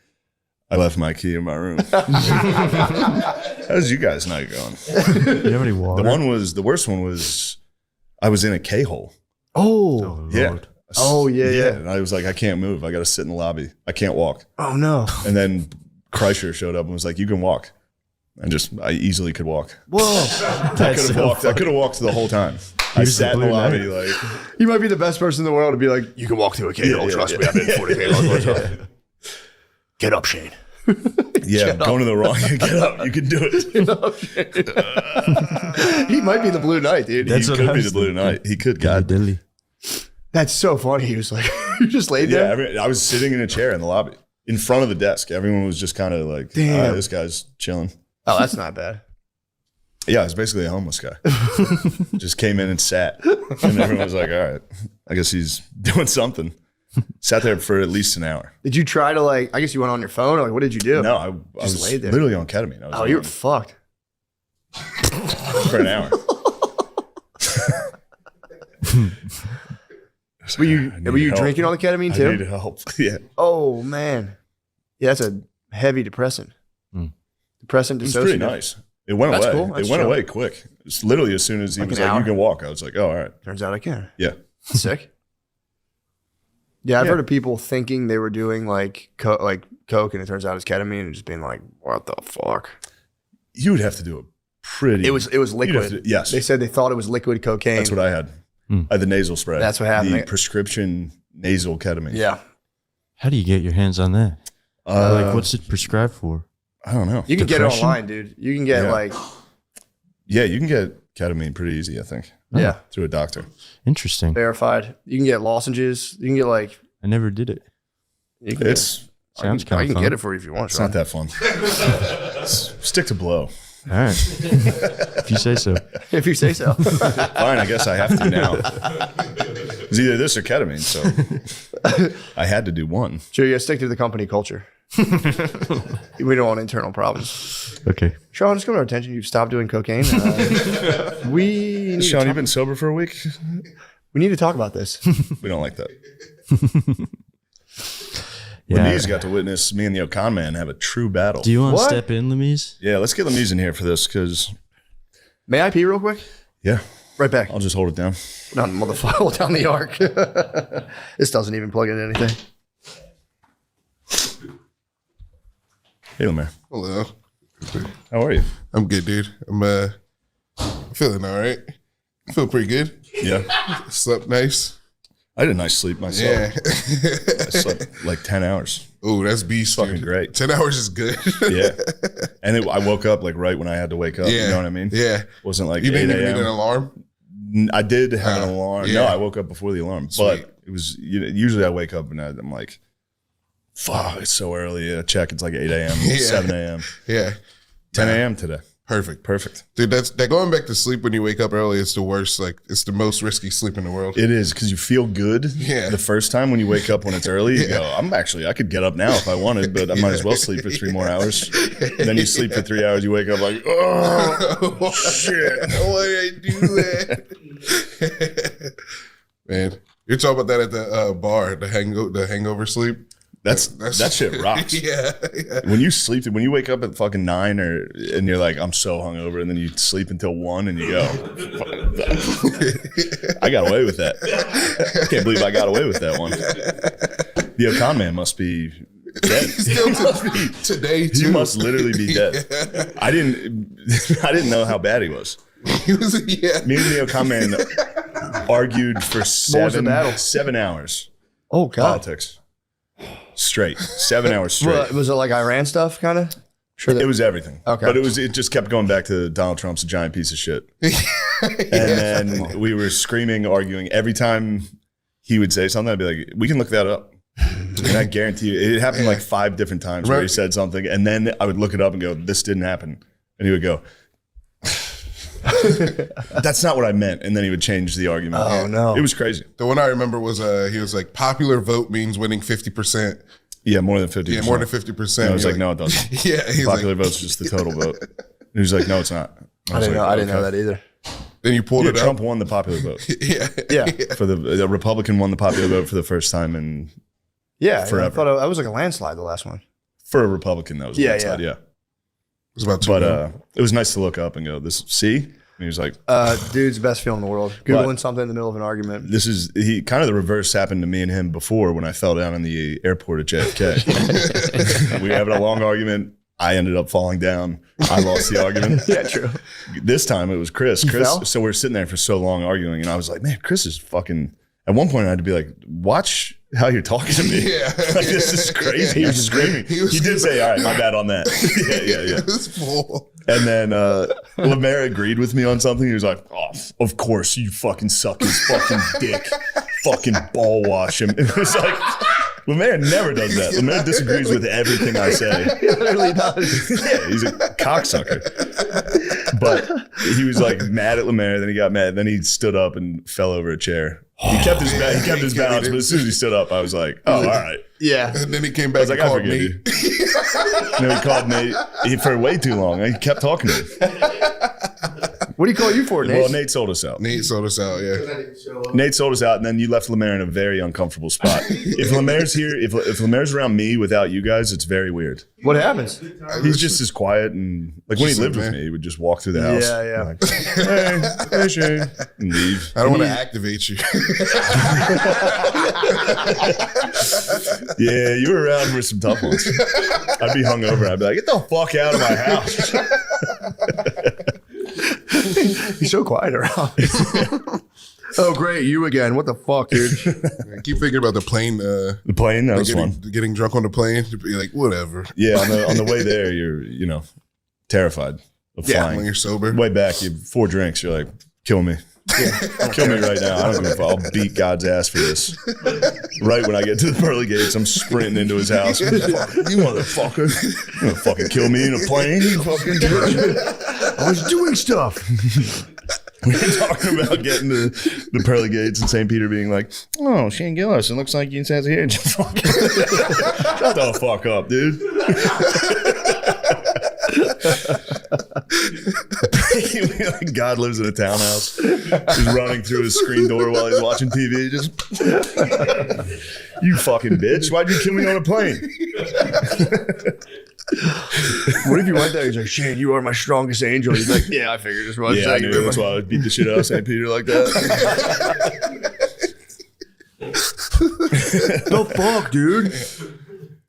I left my key in my room. How's you guys' night going? You have any water? The worst one was, I was in a K-hole. Oh. Yeah. Lord. Oh, yeah. And I was like, I can't move. I got to sit in the lobby. I can't walk. Oh, no. And then Kreischer showed up and was like, you can walk. And I easily could walk. Whoa. I could have walked the whole time. I was sat in the the blue lobby knight. like, You might be the best person in the world to be like, you can walk through a K-hole. Trust me. I've been 40 K-holes. Get up, Shane. yeah, going to the wrong. Get up. You can do it. He might be the Blue Knight, dude. That's He what could I be was the Blue Knight. He could. God. Dilly. That's so funny. He was like, you just laid Yeah, there? I was sitting in a chair in the lobby in front of the desk. Everyone was just kind of like, Damn. all right, this guy's chilling. Oh, that's not bad. Yeah, he's basically a homeless guy. Just came in and sat. And everyone was like, all right, I guess he's doing something. Sat there for at least an hour. Did you try to I guess you went on your phone or what did you do? No, I Just was laid there. literally on ketamine. I was Oh, you were on fucked. for an hour. Were you I need help. drinking all the ketamine I too? need help. Yeah. Oh man, yeah, that's a heavy depressant. Mm. Depressant, It was pretty dissociative. nice. It went That's away. cool. That's It went chill. away quick. It's literally as soon as he Like was an like, hour? you can walk. I was like, oh, all right. Turns out I can. Yeah. Sick. Yeah, I've Yeah. heard of people thinking they were doing coke, and it turns out it's ketamine, and just being like, "What the fuck?" You would have to do a pretty. It was liquid. Yes. They said they thought it was liquid cocaine. That's what I had. I had the nasal spray. That's what happened. The prescription nasal ketamine. Yeah. How do you get your hands on that? Like, what's it prescribed for? I don't know. You can get it Depression? online, dude. You can get Yeah, you can get ketamine pretty easy, I think. yeah, Through a doctor. Interesting. verified. You can get lozenges. You can get I never did it. you can It's Sounds I kind can of fun. get it for you if you want. it's not that fun. Stick to blow. All right. If you say so. if you say so. Fine, I guess I have to now. It's either this or ketamine, so I had to do one. Sure, you gotta stick to the company culture. We don't want internal problems. Okay. Sean, just come to our attention. You've stopped doing cocaine. We need Sean, to you've been sober for a week? we need to talk about this. We don't like that. Yeah. Lemise got to witness me and the Okan man have a true battle. Do you want to What? step in, Lemise? Yeah, let's get Lemise in here for this because, May I pee real quick? yeah, Right back. I'll just hold it down. Not motherfucker. Hold down the arc. This doesn't even plug into anything. Hey, Lemaire. Hello. How are you? I'm good, dude. I'm feeling all right. I feel pretty good. Yeah. Slept nice. I had a nice sleep myself. Yeah. I slept like 10 hours. Oh, that's beast. Fucking dude. great. 10 hours is good. Yeah. And I woke up like right when I had to wake up. Yeah. You know what I mean? Yeah. Wasn't like You 8 didn't even need an a.m. alarm? I did have an alarm. yeah. No, I woke up before the alarm. Sweet. But it was, usually I wake up and I'm like, fuck, it's so early. I check, it's like 8 a.m., Yeah. 7 a.m., Yeah. 10 a.m. today. Perfect. Perfect. Dude, that going back to sleep when you wake up early is the worst. Like, it's the most risky sleep in the world. It is because you feel good Yeah. the first time when you wake up when it's early. You go, I could get up now if I wanted, but I might as well sleep for 3 more hours. And then you sleep for 3 hours, you wake up like, oh, shit. Why did I do that? Man, you're talking about that at the bar, the hangover sleep. That shit rocks. Yeah. When you sleep, when you wake up at fucking 9 and you're like, I'm so hungover, and then you sleep until 1 and you go, I got away with that. I can't believe I got away with that one. The Okan man must be dead. Still today too. He must literally be dead. I didn't know how bad he was. He was, yeah. Me and the Okan man argued for was the battle? 7 hours. Oh God. Politics. Straight. 7 hours straight. Well, was it like Iran stuff, kind of? Sure. It was everything. Okay. But it just kept going back to Donald Trump's a giant piece of shit. And then we were screaming, arguing. Every time he would say something, I'd be like, we can look that up. And I guarantee you, it happened like 5 different times where he said something. And then I would look it up and go, this didn't happen. And he would go, that's not what I meant. And then he would change the argument. Oh no. It was crazy. The one I remember was he was like, popular vote means winning 50%. Yeah, more than 50%. Yeah, more than 50%. And I was You're like, no, it doesn't. Yeah, he's Popular like, vote's just the total vote. And he was like, no, it's not. I didn't know. I didn't know that either. then you pulled Yeah, it Trump up. won the popular vote. Yeah. Yeah. For the Republican won the popular vote for the first time in Yeah. Forever. I thought that was like a landslide. The last one. for a Republican that was Yeah, landslide, yeah. It was about 2 But it was nice to look up and go, this see? And he was like, Dude's best feeling in the world. Googling something in the middle of an argument. this is he kind of the reverse happened to me and him before when I fell down in the airport at JFK. We were having a long argument. I ended up falling down. I lost the argument. Yeah, true. This time it was Chris. You fell? So we were sitting there for so long arguing, and I was like, man, Chris is fucking. At one point, I had to be like, watch how you're talking to me. Yeah. Like, this is crazy. He was screaming. He did say, all right, my bad on that. Yeah. It was full. And then Lemaire agreed with me on something. He was like, oh, of course, you fucking suck his fucking dick. Fucking ball wash him. It was like, Lemaire never does that. Lemaire disagrees with everything I say. He literally does. Yeah, he's a cocksucker. But he was like mad at Lemaire. Then he got mad. Then he stood up and fell over a chair. He kept his balance, but as soon as he stood up, I was like, oh, all right. Yeah. And then he came I back was and like, I called forgive me. you. No, he called Nate for way too long. He kept talking to me. What do you call you for, Nate? Well, Nate sold us out. Nate sold us out, yeah. Nate sold us out, and then you left Lemaire in a very uncomfortable spot. If Lemaire's here, if Lemaire's around me without you guys, it's very weird. What happens? He's just as quiet, and like when he Just lived like, with man. me, he would just walk through the house. Yeah. Like, hey Shane, and leave. I don't want to activate you. Yeah, you were around for some tough ones. I'd be hungover. I'd be like, get the fuck out of my house. He's so quiet around. Oh, great. You again. What the fuck, dude? I keep thinking about the plane. The plane, that was fun. Getting drunk on the plane. You're like, whatever. Yeah, on the way there, you're, terrified of flying. When you're sober. Way back, you have 4 drinks. You're like, kill me. Yeah. Kill me right now. I don't give a fuck. I'll beat God's ass for this. Right when I get to the pearly gates, I'm sprinting into his house. You motherfucker. You gonna fucking kill me in a plane? You fucking I was doing stuff. We were talking about getting to the pearly gates and St. Peter being like, oh, Shane Gillis, it looks like you says here. Just fucking shut the fuck up, dude. God lives in a townhouse. Just running through his screen door while he's watching TV. Just, you fucking bitch. Why'd you kill me on a plane? What if you went there? He's like, Shane, you are my strongest angel. He's like, yeah, I figured as much. Yeah, I knew. That's why I would beat the shit out of St. Peter like that. The fuck, dude?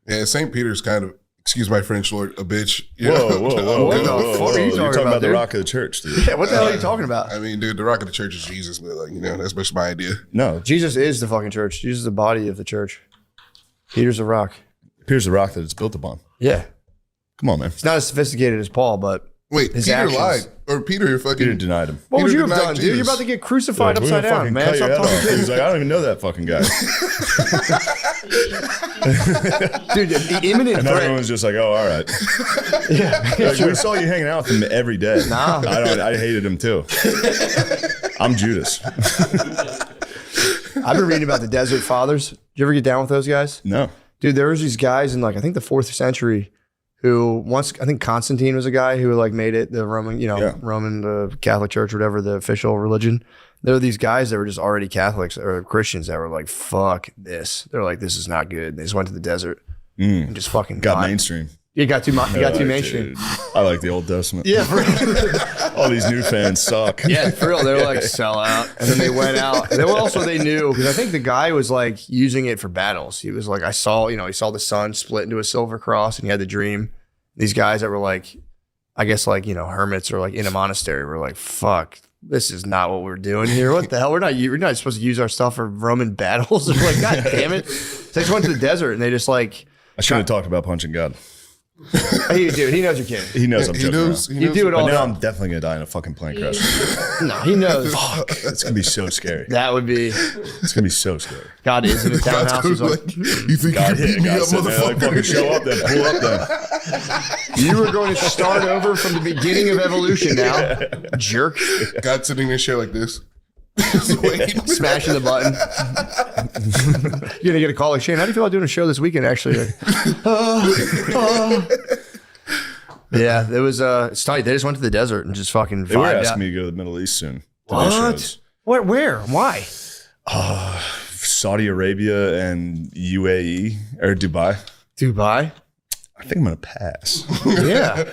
Yeah, St. Peter's kind of, excuse my French, Lord, a bitch. Whoa. What the fuck are you talking about the dude? rock of the church, dude. Yeah, what the hell are you talking about? I mean, dude, the rock of the church is Jesus, but that's just my idea. No. Jesus is the fucking church. Jesus is the body of the church. Peter's the rock. Peter's the rock that it's built upon. Yeah. Come on, man. It's not as sophisticated as Paul, but wait, his Peter actions. lied, or Peter fucking Peter denied him. What would Peter you have denied done, dude? Jesus. You're about to get crucified upside down, man. Stop talking shit. He's like, I don't even know that fucking guy. Dude, the imminent And threat. everyone's just like, oh, all right. Yeah, Like, we saw you hanging out with him every day. Nah. I hated him too. I'm Judas. I've been reading about the Desert Fathers. Did you ever get down with those guys? No. Dude, there was these guys in I think the 4th century who once, I think Constantine was a guy who made it the Roman, Roman, the Catholic Church, whatever the official religion. There were these guys that were just already Catholics or Christians that were like, fuck this. They're like, this is not good. They just went to the desert and just fucking Got mainstream. You got too mainstream. Dude, I like the Old Testament. Yeah, for all these new fans suck. Yeah, for real. They were like, sell out. And then they went out. And then also they knew, because I think the guy was like using it for battles. He was like, he saw the sun split into a silver cross and he had the dream. These guys that were like, I guess hermits or like in a monastery were like, fuck, this is not what we're doing here. What the hell? We're not supposed to use our stuff for Roman battles. They're like, God damn it. So they just went to the desert and they just like. I should have talked about punching God. Dude, he knows you're kidding. He knows I'm joking around. You do it all. But now I'm definitely gonna die in a fucking plane crash. No, he knows. Fuck, it's gonna be so scary. That would be. It's gonna be so scary. God is in a townhouse. He's like, you think God, you can beat me up, motherfucker? Like, fucking show up then, pull up then. You were going to start over from the beginning of evolution now, jerk. God sitting in a chair like this. Just waiting. Smashing the button. You're gonna get a call like, Shane, how do you feel about doing a show this weekend? Actually, yeah, it was. It's tight. They just went to the desert and just fucking. They were asking me to go to the Middle East soon. What? What? Where? Why? Saudi Arabia and UAE or Dubai. Dubai. I think I'm gonna pass. Yeah.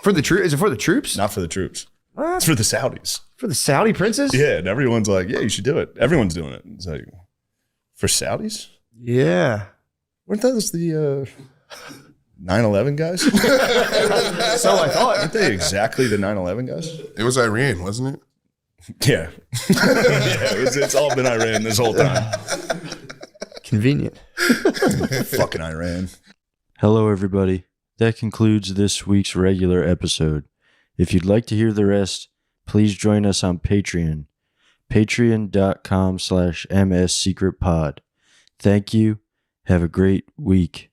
For the troops? Is it for the troops? Not for the troops. What? It's for the Saudis. For the Saudi princes? Yeah, and everyone's like, yeah, you should do it. Everyone's doing it. It's like, for Saudis? Yeah. Weren't those the 9/11 guys? So I thought. Aren't they exactly the 9/11 guys? It was Iran, wasn't it? Yeah. It's all been Iran this whole time. Convenient. Fucking Iran. Hello, everybody. That concludes this week's regular episode. If you'd like to hear the rest, please join us on Patreon. Patreon.com/MSSecretPod. Thank you. Have a great week.